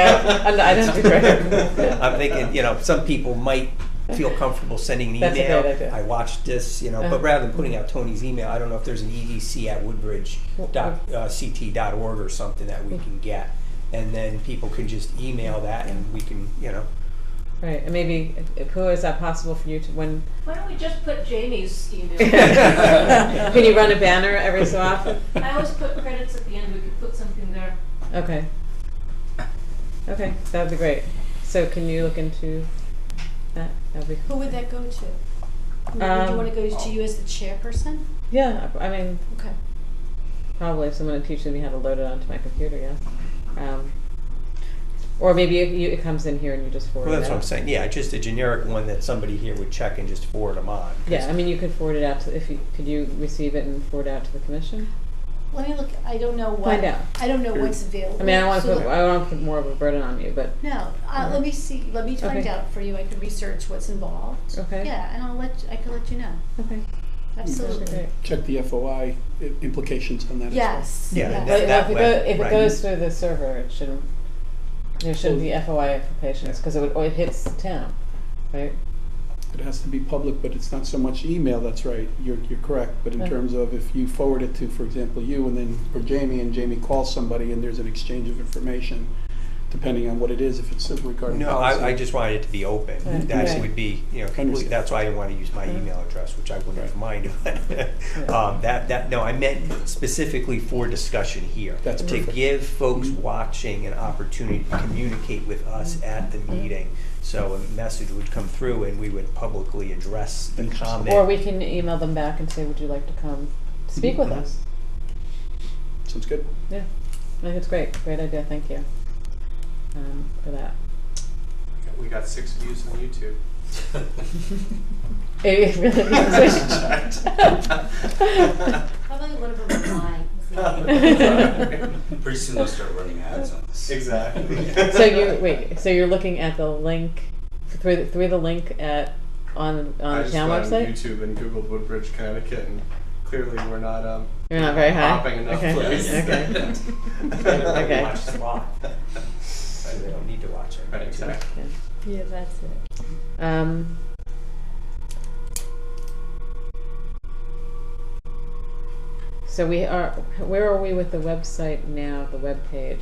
I don't do Twitter. I'm thinking, you know, some people might feel comfortable sending an That's a email. great idea. I watched this, you know, but rather than putting out Tony's email, I don't know if there's an EDC at woodbridge.ct.org or something that we can get. And then people can just email that and we can, you know. Right, and maybe, who is that possible for you to, when, Why don't we just put Jamie's email? can you run a banner every so often? I always put credits at the end, we could put something there. Okay. Okay, that would be great. So can you look into that? That would be, Who would that go to? Would you want to go to you as the chairperson? yeah, I mean, Okay. probably someone teaching me how to load it onto my computer, yes. Or maybe it comes in here and you just forward Well, it that's out. what I'm saying. Yeah, just a generic one that somebody here would check and just forward them on. 'Cause Yeah, I mean, you could forward it out to, could you receive it and forward it out to the commission? Let me look. I don't know what. Find out. I don't know what's available. I mean, I don't want So to put more of a burden on you, but, No, let me see. Let me find Okay. out for you. I could research what's involved. okay. Yeah, and I can let you know. Okay. Absolutely. Great. Check the FOI implications on that Yes. Yeah, yes. that- Well, if way, it right. goes through the server, it shouldn't, there shouldn't be FOI implications, because it hits the town, right? It has to be public, but it's not so much email, that's right, you're correct. But in Okay. terms of if you forward it to, for example, you and then, or Jamie, and Jamie calls somebody and there's an exchange of information, depending on what it is, if it's regarding No, policy. I just wanted it to be open. Right. That Right. would be, you know, complete, Understand. that's why I didn't want to use my email address, which I wouldn't have minded. No, I meant specifically for discussion here. That's to perfect. give folks watching an opportunity to communicate with us at the meeting. So a message would come through and we would publicly address the comment. Or we can email them back and say, would you like to come speak with us? Sounds good. Yeah, I think it's great. Great idea. Thank you for that. We got 6 views on YouTube. It really is. Probably a little bit of lying. Pretty soon they'll start running ads on this. Exactly. So you're looking at the link through the link on I the just town went on website? YouTube and Googled Woodbridge, Connecticut, and clearly we're not You're not very high. hopping enough Okay. places. Okay. They Okay. watch the live. They don't need to watch it. Right, exactly. Yeah, that's it. So where are we with the website now, the web page?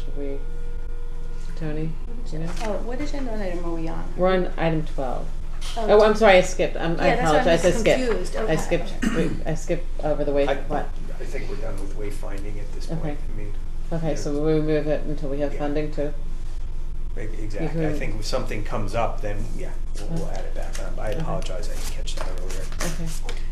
Tony, do you know? Oh, what agenda item are we on? We're on item 12. Oh, I'm sorry, I skipped. I Yeah, that's why I'm apologize. I just skipped. confused. I Okay, skipped. okay. I skipped over the way. I What? think we're done with wayfinding at this point. Okay. I mean, Okay, so we move it until we have Yeah. funding to. maybe exactly. I Mhm. think if something comes up, then yeah, we'll add it back on. I apologize, I didn't catch that earlier. Okay.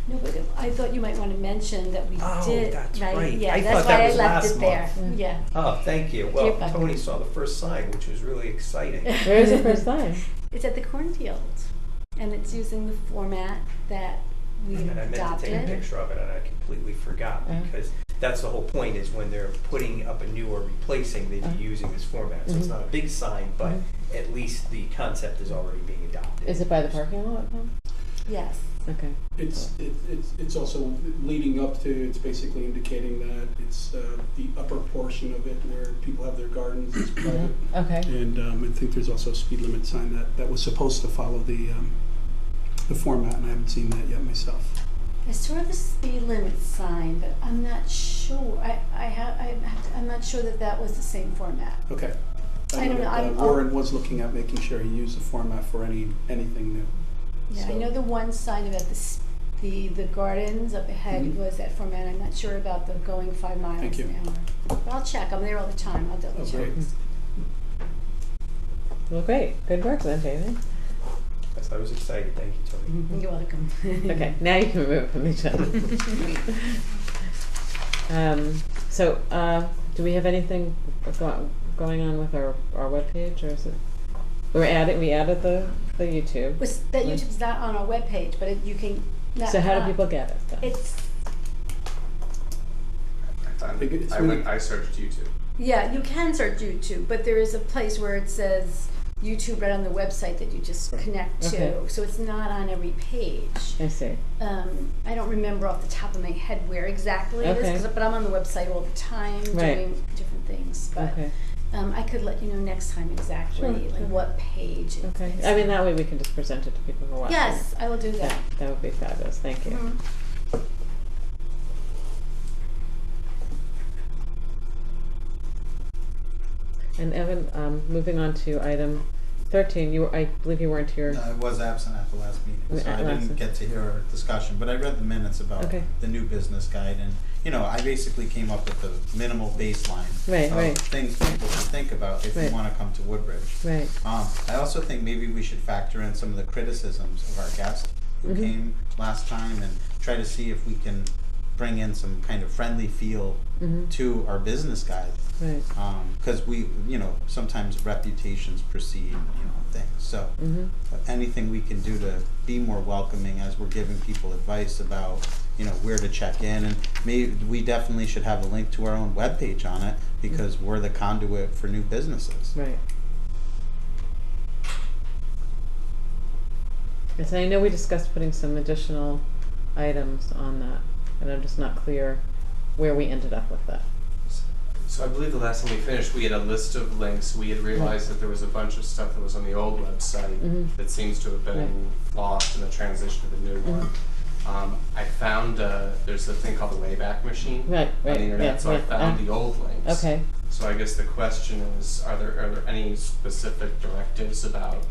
No, but I thought you might want to mention that we Oh, did. that's right. Yeah, I that's thought why that was I left last it there. month. Yeah. Oh, thank you. Keep Well, up. Tony saw the first sign, which was really exciting. Where is the first time? It's at the cornfield, and it's using the format that we And I meant to adopted. take a picture of it, and I completely forgot, because that's the whole point, is when they're putting up a new or replacing, they'd be using this format. So it's Mhm. not a big sign, but at least the concept is already being adopted. Is it by the parking lot? Huh? Yes. Okay. It's also leading up to, it's basically indicating that it's the upper portion of it where people have their gardens is private. Okay. And I think there's also a speed limit sign that was supposed to follow the format, and I haven't seen that yet myself. I saw the speed limit sign, but I'm not sure. I'm not sure that was the same format. Okay. I don't know, that, Warren was looking at making sure he used the format for anything new. Yeah, So- I know the one sign about the gardens up ahead was that format. I'm not sure about the going 5 miles Thank you. an hour. But I'll check. I'm there all the time. I'll double Oh, check. great. Well, great. Good work then, Jamie. Yes, I was excited. Thank you, Tony. You're welcome. Okay, now you can remove it from the agenda. Do we have anything going on with our webpage, or is it? We added the YouTube. That YouTube's not on our webpage, but you can. So how do people get it then? It's I searched YouTube. yeah, you can search YouTube, but there is a place where it says YouTube right on the website that you just connect to. Okay. So it's not on every page. I see. I don't remember off the top of my head where exactly it is, but I'm on the website all the time doing different things. But Okay. I could let you know next time exactly what page. Okay. it's I mean, that way we can just present it to people who are watching. Yes, I will do that. That would be fabulous. Thank you. Mhm. And Evan, moving on to item 13, I believe you weren't here. I was absent at the last meeting, so I Last- didn't get to hear our discussion, but I read the minutes about Okay. the new business guide, and, I basically came up with the minimal baseline Right, of right. things people should think about if Right. you wanna come to Woodbridge. Right. I also think maybe we should factor in some of the criticisms of our guest who Mhm. came last time and try to see if we can bring in some kind of friendly feel Mhm. to our business guide. Right. Because we, sometimes reputations precede, things. So Mhm. anything we can do to be more welcoming as we're giving people advice about, where to check in, and maybe we definitely should have a link to our own webpage on it because we're the conduit for new businesses. Right. Yes, and I know we discussed putting some additional items on that, and I'm just not clear where we ended up with that. So I believe the last time we finished, we had a list of links. We had realized that there was a bunch of stuff that was on the old website Mhm. that seems to have been lost in the transition to the new one. I found there's a thing called the Wayback Machine Right, on right, the internet, yeah, so I yeah, found the old links. Okay. So I guess the question is, are there any specific directives about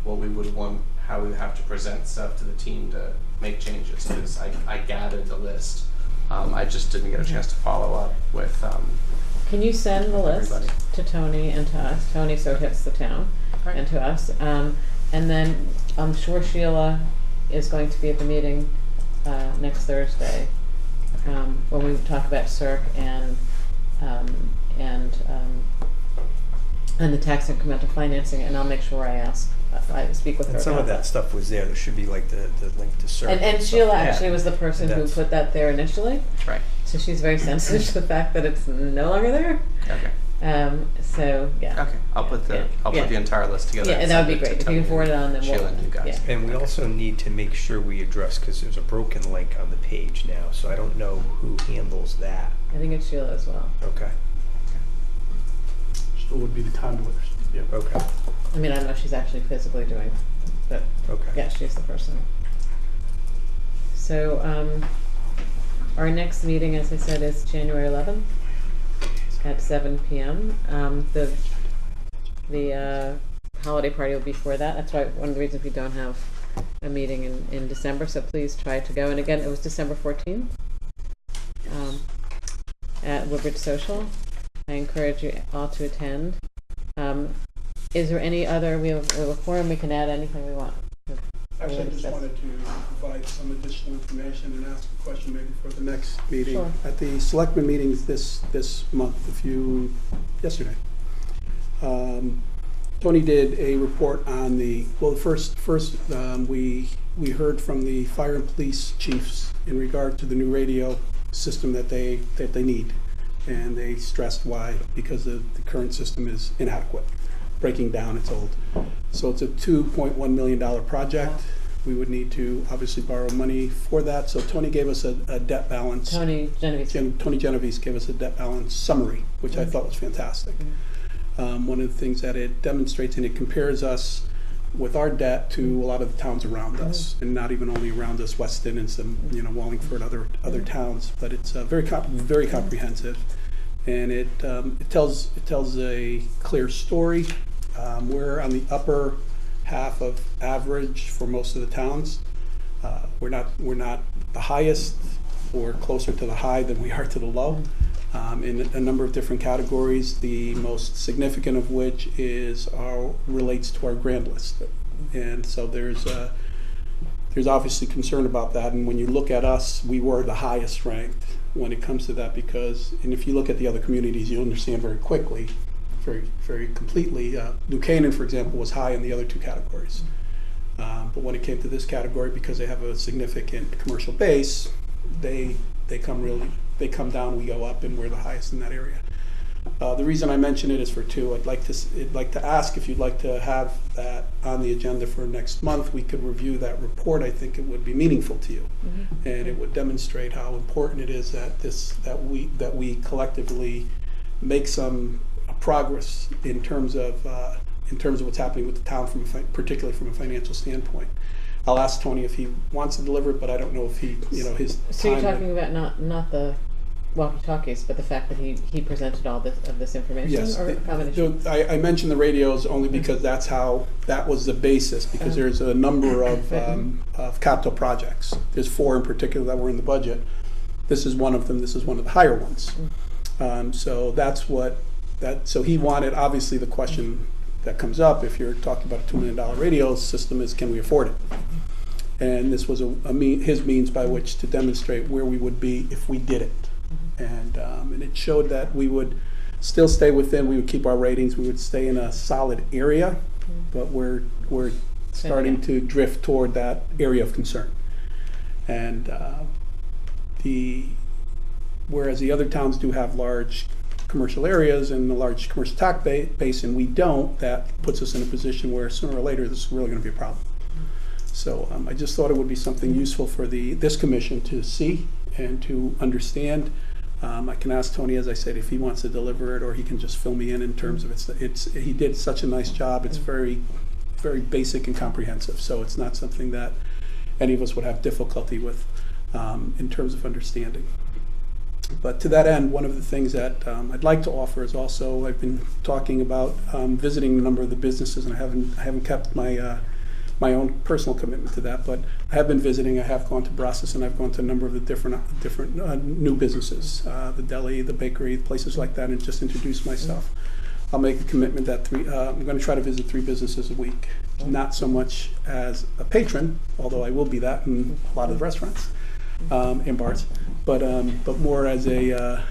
what we would want, how we have to present stuff to the team to make changes? Because I gathered the list. I just didn't get a chance to follow up with. Can you send the list Everybody. to Tony and to us? Tony, so it hits the town, and to us. And then I'm sure Sheila is going to be at the meeting next Thursday when we talk about CERC and the tax incremental financing. And I'll make sure I speak with her. And some about of that stuff was there. There should be like the link to search. And stuff. Sheila Yeah. actually was the person who That's- put that there initially. Right. So she's very sensitive to the fact that it's no longer there. Okay. So yeah. Okay. I'll put the entire list together. Yeah, and that would be send great. to If you can Tony forward it on, then Sheila we'll. and you guys. Yeah. And we also need to make sure we address, because there's a broken link on the page now, so I don't know who handles that. I think it's Sheila as well. Okay. Still would be the conduit. Yeah. Okay. I mean, I don't know if she's actually physically doing, but Okay. yeah, she's the person. So our next meeting, as I said, is January 11th at 7 p.m. The holiday party will be before that. That's why one of the reasons we don't have a meeting in December. So please try to go. And again, it was December 14th at Woodbridge Social. I encourage you all to attend. Is there any other? We have a forum. We can add anything we want. Actually, I just wanted to provide some additional information and ask a question maybe for the next meeting. Sure. At the selectmen meetings this month, yesterday, Tony did a report on first we heard from the fire and police chiefs in regard to the new radio system that they need, and they stressed why, because the current system is inadequate, breaking down, it's old. So it's a $2.1 million project. We would need to obviously borrow money for that. So Tony gave us a debt balance. Tony Genovese. Tony Genovese gave us a debt balance summary, which I thought was fantastic. One of the things that it demonstrates, and it compares us with our debt to a lot of the towns around us, and not even only around us, Weston and some, Wallingford, other towns, but it's very comprehensive, and it tells a clear story. We're on the upper half of average for most of the towns. We're not the highest, or closer to the high than we are to the low, in a number of different categories, the most significant of which relates to our grand list. And so there's obviously concern about that, and when you look at us, we were the highest ranked when it comes to that, and if you look at the other communities, you'll understand very quickly, very, very completely. New Canaan, for example, was high in the other two categories. But when it came to this category, because they have a significant commercial base, they come down, we go up, and we're the highest in that area. The reason I mention it is for two. I'd like to ask if you'd like to have that on the agenda for next month. We could review that report. I think it would be meaningful to you, and it would demonstrate how important it is that we collectively make some progress in terms of what's happening with the town, particularly from a financial standpoint. I'll ask Tony if he wants to deliver it, but I don't know if he, his So time. you're talking about not the walkie-talkies, but the fact that he presented all this information, Yes, or a combination? I mentioned the radios only because that was the basis, because there's a number of capital projects. There's 4 in particular that were in the budget. This is one of them. This is one of the higher ones. So he wanted, obviously the question that comes up if you're talking about a $2 million radio system is, can we afford it? And this was his means by which to demonstrate where we would be if we did it. And it showed that we would still stay within, we would keep our ratings, we would stay in a solid area, but we're starting to drift toward that area of concern. And whereas the other towns do have large commercial areas and a large commercial tax base, and we don't, that puts us in a position where sooner or later this is really going to be a problem. So I just thought it would be something useful for this commission to see and to understand. I can ask Tony, as I said, if he wants to deliver it, or he can just fill me in terms of he did such a nice job. It's very, very basic and comprehensive, so it's not something that any of us would have difficulty with in terms of understanding. But to that end, one of the things that I'd like to offer is also, I've been talking about visiting a number of the businesses, and I haven't kept my own personal commitment to that, but I have been visiting. I have gone to Brazos, and I've gone to a number of the different new businesses, the deli, the bakery, places like that, and just introduce myself. I'll make a commitment that I'm going to try to visit 3 businesses a week. Not so much as a patron, although I will be that in a lot of the restaurants and bars, but more as a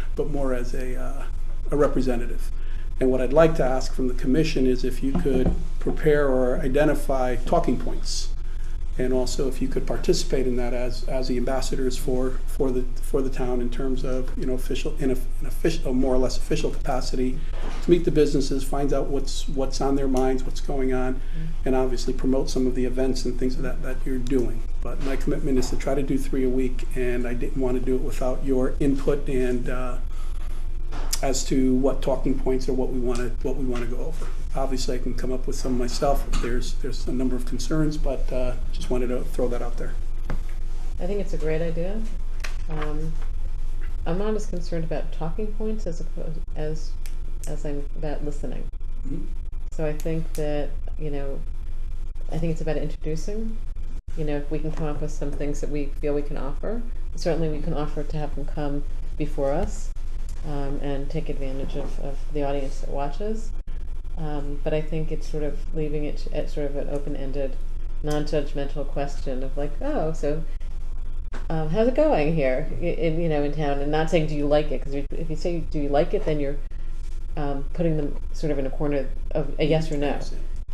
representative. And what I'd like to ask from the commission is if you could prepare or identify talking points, and also if you could participate in that as the ambassadors for the town in terms of a more or less official capacity to meet the businesses, find out what's on their minds, what's going on, and obviously promote some of the events and things of that you're doing. But my commitment is to try to do 3 a week, and I didn't want to do it without your input and as to what talking points or what we want to go over. Obviously, I can come up with some myself. There's a number of concerns, but just wanted to throw that out there. I think it's a great idea. I'm not as concerned about talking points as I'm about listening. Mm-hmm. So I think that I think it's about introducing. If we can come up with some things that we feel we can offer, certainly we can offer to have them come before us and take advantage of the audience that watches. But I think it's sort of leaving it at sort of an open-ended, non-judgmental question of like, oh, so how's it going here in town? And not saying, do you like it? Because if you say, do you like it, then you're putting them sort of in a corner of a yes or no.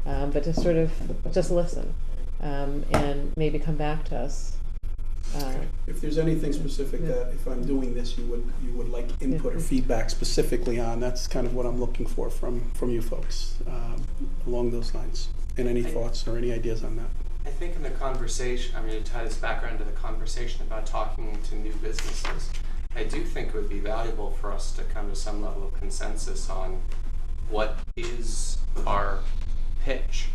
But to sort of just listen and maybe come back to us. If there's anything specific that if I'm doing this, you would like input or feedback specifically on, that's kind of what I'm looking for from you folks along those lines. And any thoughts or any ideas on that? I think in the conversation, to tie this background to the conversation about talking to new businesses, I do think it would be valuable for us to come to some level of consensus on what is our pitch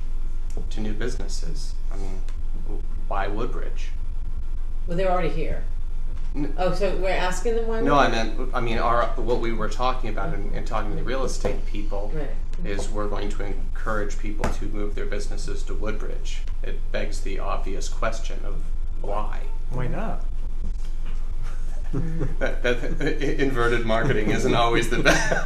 to new businesses. I mean, why Woodbridge? Well, they're already here. Oh, so we're asking them why? No, I mean, what we were talking about and talking to the real estate people Right. is we're going to encourage people to move their businesses to Woodbridge. It begs the obvious question of why. Why not? that inverted marketing isn't always the best.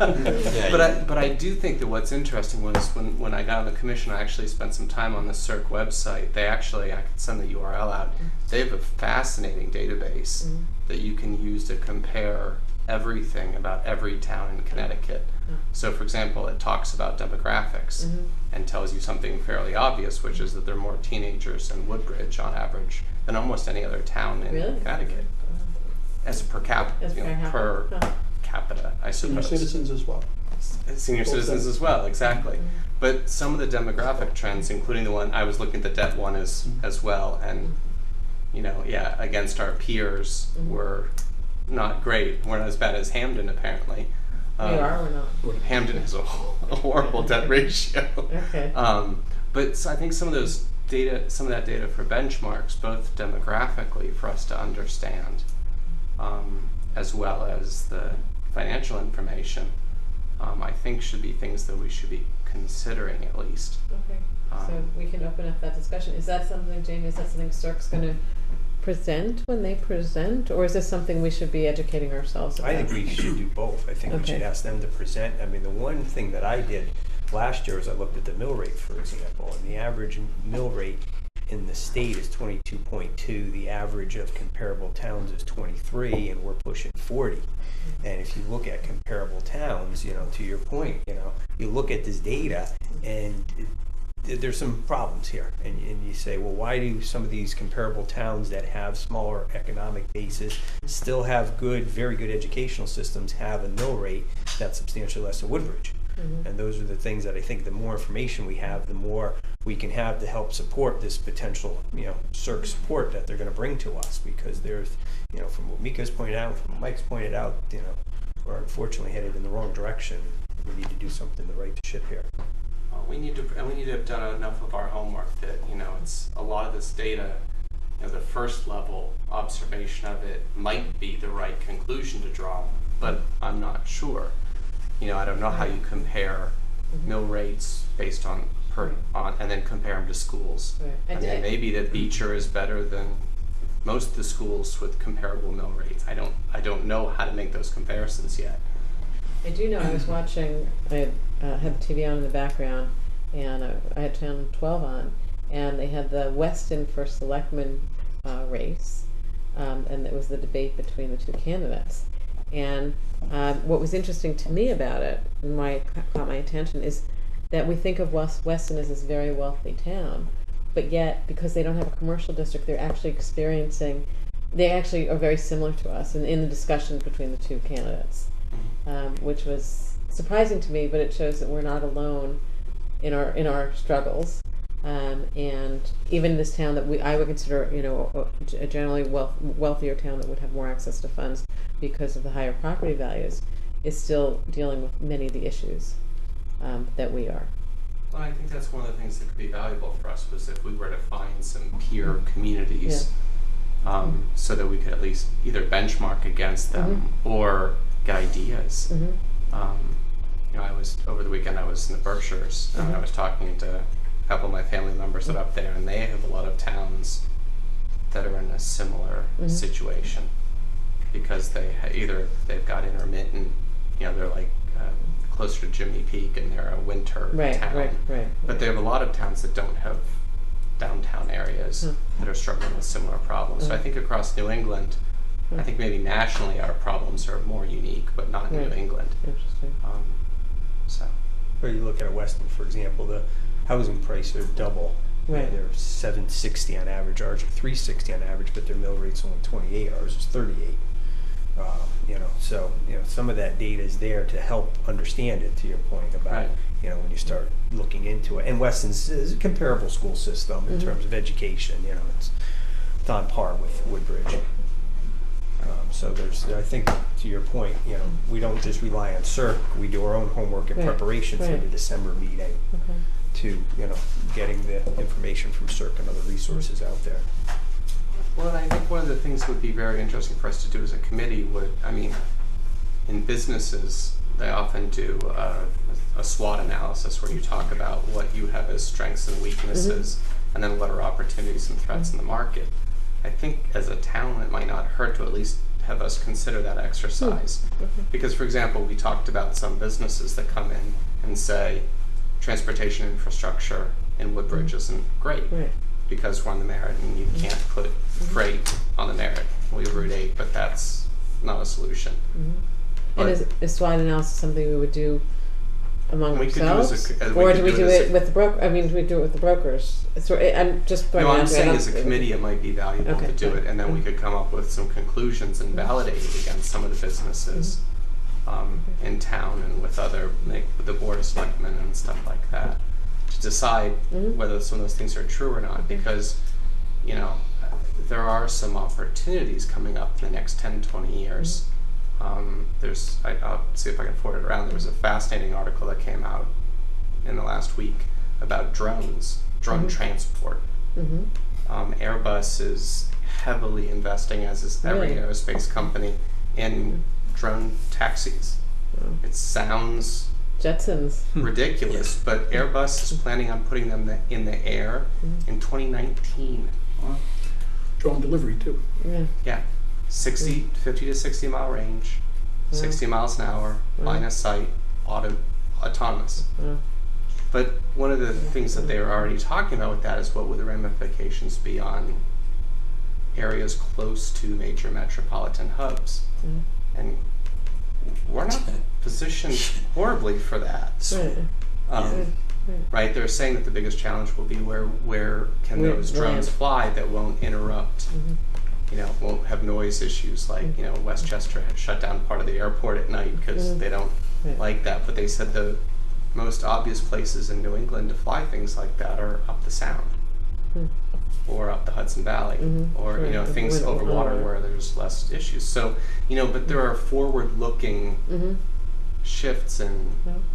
But I do think that what's interesting was when I got on the commission, I actually spent some time on the CERC website. They actually, I could send the URL out. They have a fascinating database that you can use to compare everything about every town in Connecticut. So, for example, it talks about demographics and tells you something fairly obvious, which is that there are more teenagers in Woodbridge on average than almost any other town in Connecticut. As per capita, per capita, I suppose. Senior citizens as well. Senior citizens as well, exactly. But some of the demographic trends, including the one I was looking at, the debt one as well, and against our peers, we're not great. We're not as bad as Hamden, apparently. We are or not? Hamden has a horrible debt ratio. Okay. But so I think some of that data for benchmarks, both demographically for us to understand, as well as the financial information, I think should be things that we should be considering at least. Okay. So we can open up that discussion. Is that something, Jamie, CERC's going to present when they present, or is this something we should be educating ourselves about? I think we should do both. I think we should ask them to present. I mean, the one thing that I did last year is I looked at the mill rate, for example, and the average mill rate in the state is 22.2. The average of comparable towns is 23, and we're pushing 40. And if you look at comparable towns, to your point, you look at this data and there's some problems here. And you say, well, why do some of these comparable towns that have smaller economic bases still have very good educational systems have a mill rate that's substantially less than Woodbridge? And those are the things that I think the more information we have, the more we can have to help support this potential, CERC support that they're going to bring to us. Because there's, from what Mika's pointed out, from what Mike's pointed out, we're unfortunately headed in the wrong direction. We need to do something to right the ship here. We need to have done enough of our homework that it's a lot of this data. The first level observation of it might be the right conclusion to draw, but I'm not sure. I don't know how you compare mill rates based on and then compare them to schools. Right. I mean, maybe that Beecher is better than most of the schools with comparable mill rates. I don't know how to make those comparisons yet. I do know I was watching, I had the TV on in the background, and I had Channel 12 on, and they had the Weston for selectman race, and it was the debate between the two candidates. And what was interesting to me about it, and why it caught my attention, is that we think of Weston as this very wealthy town, but yet, because they don't have a commercial district, they actually are very similar to us in the discussions between the two candidates. Which was surprising to me, but it shows that we're not alone in our struggles. And even this town that I would consider, a generally wealthier town that would have more access to funds because of the higher property values, is still dealing with many of the issues that we are. Well, I think that's one of the things that could be valuable for us was if we were to find some peer communities, so that we could at least either benchmark against them or get ideas. I was over the weekend. I was in the Berkshires, and I was talking to a couple of my family members that are up there, and they have a lot of towns that are in a similar situation because they've got intermittent. They're like closer to Jimmy Peak, and they're a winter town. Right. But they have a lot of towns that don't have downtown areas that are struggling with similar problems. So I think across New England. I think maybe nationally our problems are more unique, but not in New England. Interesting. Or you look at Weston, for example, the housing prices are double. Right. They're $760 on average, ours are $360 on average, but their mill rate's only 28. Ours is 38. Some of that data is there to help understand it. To your point about when you start looking into it, and Weston's is a comparable school system in terms of education. It's on par with Woodbridge. So I think to your point, we don't just rely on CERC. We do our own homework in preparation for the December meeting to, getting the information from CERC and other resources out there. Well, and I think one of the things that would be very interesting for us to do as a committee in businesses, they often do a SWOT analysis where you talk about what you have as strengths and weaknesses, and then what are opportunities and threats in the market. I think as a town, it might not hurt to at least have us consider that exercise. Because, for example, we talked about some businesses that come in and say, transportation infrastructure in Woodbridge isn't great because we're on the Merritt and you can't put freight on the Merritt. We have Route 8, but that's not a solution. And is SWOT analysis something we would do among we ourselves? Could do as a, or do we do it with the broker? I mean, do we do it with the brokers? I'm just throwing No, it I'm out there. saying as a committee it might be valuable to do fine. it, and then we could come up with some conclusions and validate it against some of the businesses in town and with the Board of Selectmen and stuff like that to decide whether some of those things are true or not, because there are some opportunities coming up in the next 10, 20 years. I'll see if I can forward it around. There was a fascinating article that came out in the last week about drone transport. Airbus is heavily investing, as is every aerospace company, in drone taxis. It sounds Jetsons. ridiculous, but Airbus is planning on putting them in the air in 2019. Drone delivery too. Yeah. 50 to 60 mile range, 60 miles an hour, line of sight, autonomous. But one of the things that they're already talking about with that is what would the ramifications be on areas close to major metropolitan hubs. And we're not positioned horribly for that. Right? They're saying that the biggest challenge will be where can those drones fly that won't interrupt, won't have noise issues like, Westchester had shut down part of the airport at night because they don't like that. But they said the most obvious places in New England to fly things like that are up the Sound or up the Hudson Valley or, things over water where there's less issues. So, but there are forward-looking shifts in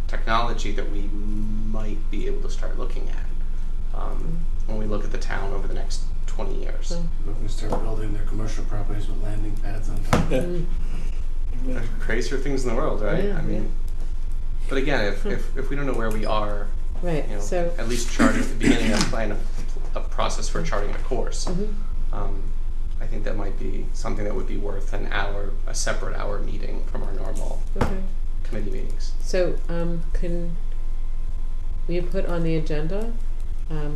technology that we might be able to start looking at when we look at the town over the next 20 years. Looking to start building their commercial properties with landing pads on top. Crazier things in the world, right? But again, if we don't know where we are, So at least chart at the beginning of plan a process for charting a course. I think that might be something that would be worth a separate hour meeting from our normal committee meetings. So can we put on the agenda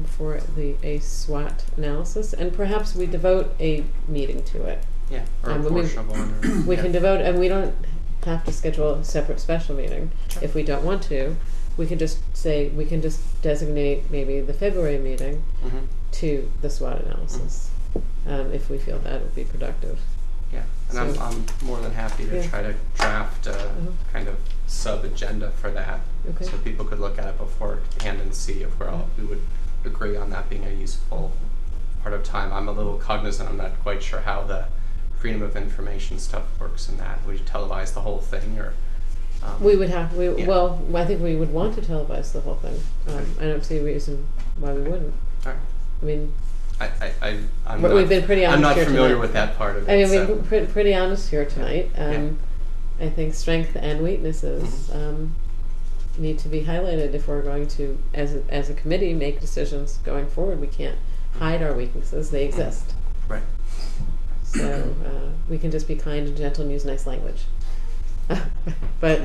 for a SWOT analysis, and perhaps we devote a meeting to it? Yeah, or a portion of one. We can devote, and we don't have to schedule a separate special meeting if we don't want to. We can just designate maybe the February meeting to the SWOT analysis if we feel that would be productive. Yeah, and So, I'm more than happy to try to draft a kind of sub-agenda for that, so people could look at it beforehand and see if we would agree on that being a useful part of time. I'm a little cognizant, I'm not quite sure how the freedom of information stuff works in that. Would you televise the whole thing, or? We would have, well, I think we would want to televise the whole thing. I don't see a reason why we wouldn't. All right. I mean, we've been pretty honest. I'm not here familiar tonight. with that part of it. I mean, so. we've been pretty honest here tonight. I think strength and weaknesses need to be highlighted if we're going to, as a committee, make decisions going forward. We can't hide our weaknesses; they exist. Right. So we can just be kind and gentle and use nice language. but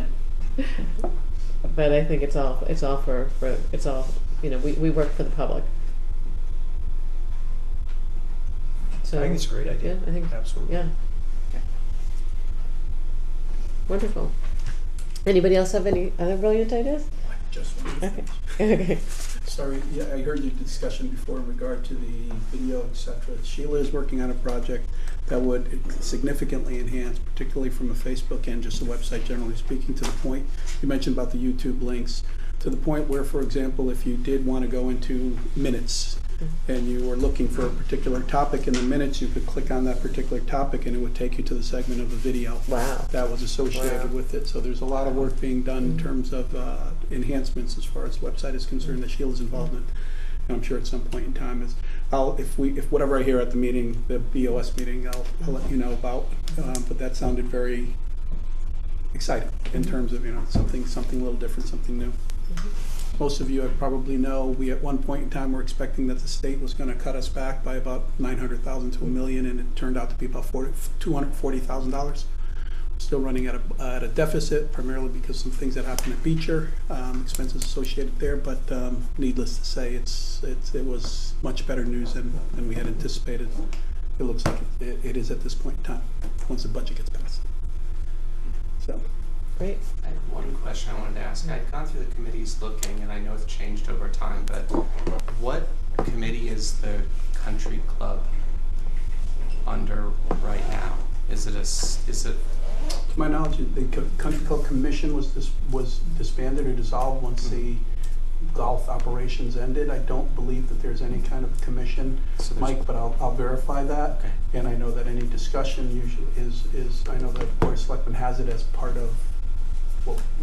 I think it's all for it's all, we work for the public. So I think it's a great idea. Yeah, I think Absolutely. Yeah. Wonderful. Anybody else have any other brilliant ideas? Just one. Okay. Okay. Sorry, I heard your discussion before in regard to the video, etc. Sheila is working on a project that would significantly enhance, particularly from a Facebook and just a website generally speaking, to the point you mentioned about the YouTube links, to the point where, for example, if you did want to go into minutes and you were looking for a particular topic in the minutes, you could click on that particular topic and it would take you to the segment of the video Wow. that was associated Wow. with it. So there's a lot of work being done in terms of enhancements as far as the website is concerned, the Shield's involvement. And I'm sure at some point in time if whatever I hear at the meeting, the BOS meeting, I'll let you know about. But that sounded very exciting in terms of, something a little different, something new. Most of you probably know we at one point in time were expecting that the state was going to cut us back by about $900,000 to $1 million, and it turned out to be about $240,000. Still running at a deficit, primarily because some things that happened at Beecher, expenses associated there. But needless to say, it was much better news than we had anticipated. It looks like it is at this point in time, once the budget gets passed. So. Great. I have one question I wanted to ask. I've gone through the committees looking, and I know it's changed over time, but what committee is the country club under right now? Is it To my knowledge, the Country Club Commission was disbanded or dissolved once the golf operations ended. I don't believe that there's any kind of commission, So Mike, but I'll verify that. Okay. And I know that any discussion usually is I know that Board of Selectmen has it as part of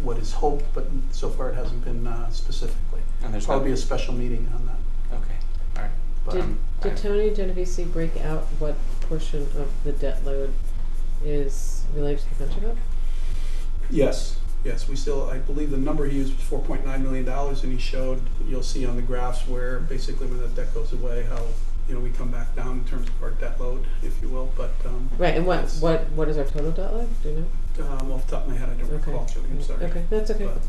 what is hoped, but so far it hasn't been specifically. And there's Probably a special meeting on that. Okay, all right. But, Did Tony Genovese break out what portion of the debt load is related to the country club? Yes, we still, I believe the number he used was $4.9 million, and he showed, you'll see on the graphs where basically when that debt goes away, how, we come back down in terms of our debt load, if you will, but. Right, and what is our total debt load? Do you know? Off the top of my head, I don't recall, Jody, I'm sorry. Okay, that's okay. But,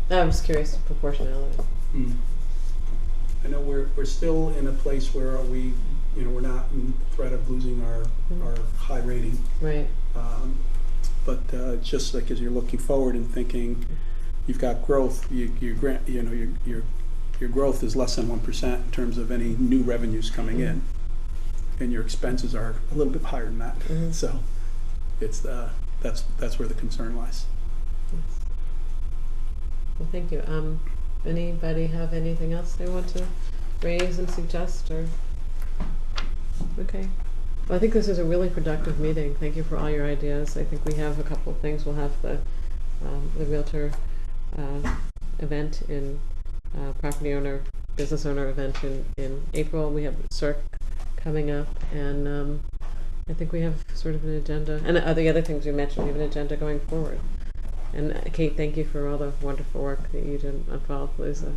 yeah. I'm just curious, proportionality. I know we're still in a place where we're not in threat of losing our high rating. Right. But it's just like as you're looking forward and thinking, you've got growth. Your growth is less than 1% in terms of any new revenues coming in, and your expenses are a little bit higher than that. So it's that's where the concern lies. Well, thank you. Anybody have anything else they want to raise and suggest, or? Okay. Well, I think this is a really productive meeting. Thank you for all your ideas. I think we have a couple of things. We'll have the Realtor event in property owner, business owner event in April. We have CERC coming up, and I think we have sort of an agenda. And the other things we mentioned, we have an agenda going forward. And Kate, thank you for all the wonderful work that you did on Fallapalooza.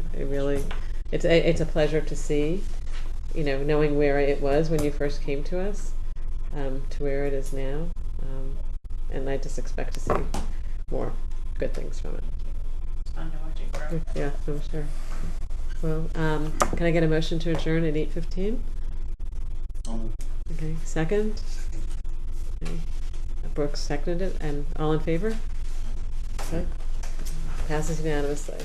It's a pleasure to see, knowing where it was when you first came to us, to where it is now, and I just expect to see more good things from it. It's fun to watch it grow. Yeah, I'm sure. Well, can I get a motion to adjourn at 8:15? Okay, second. Okay. Brooks seconded it, and all in favor? Okay. Passes unanimously.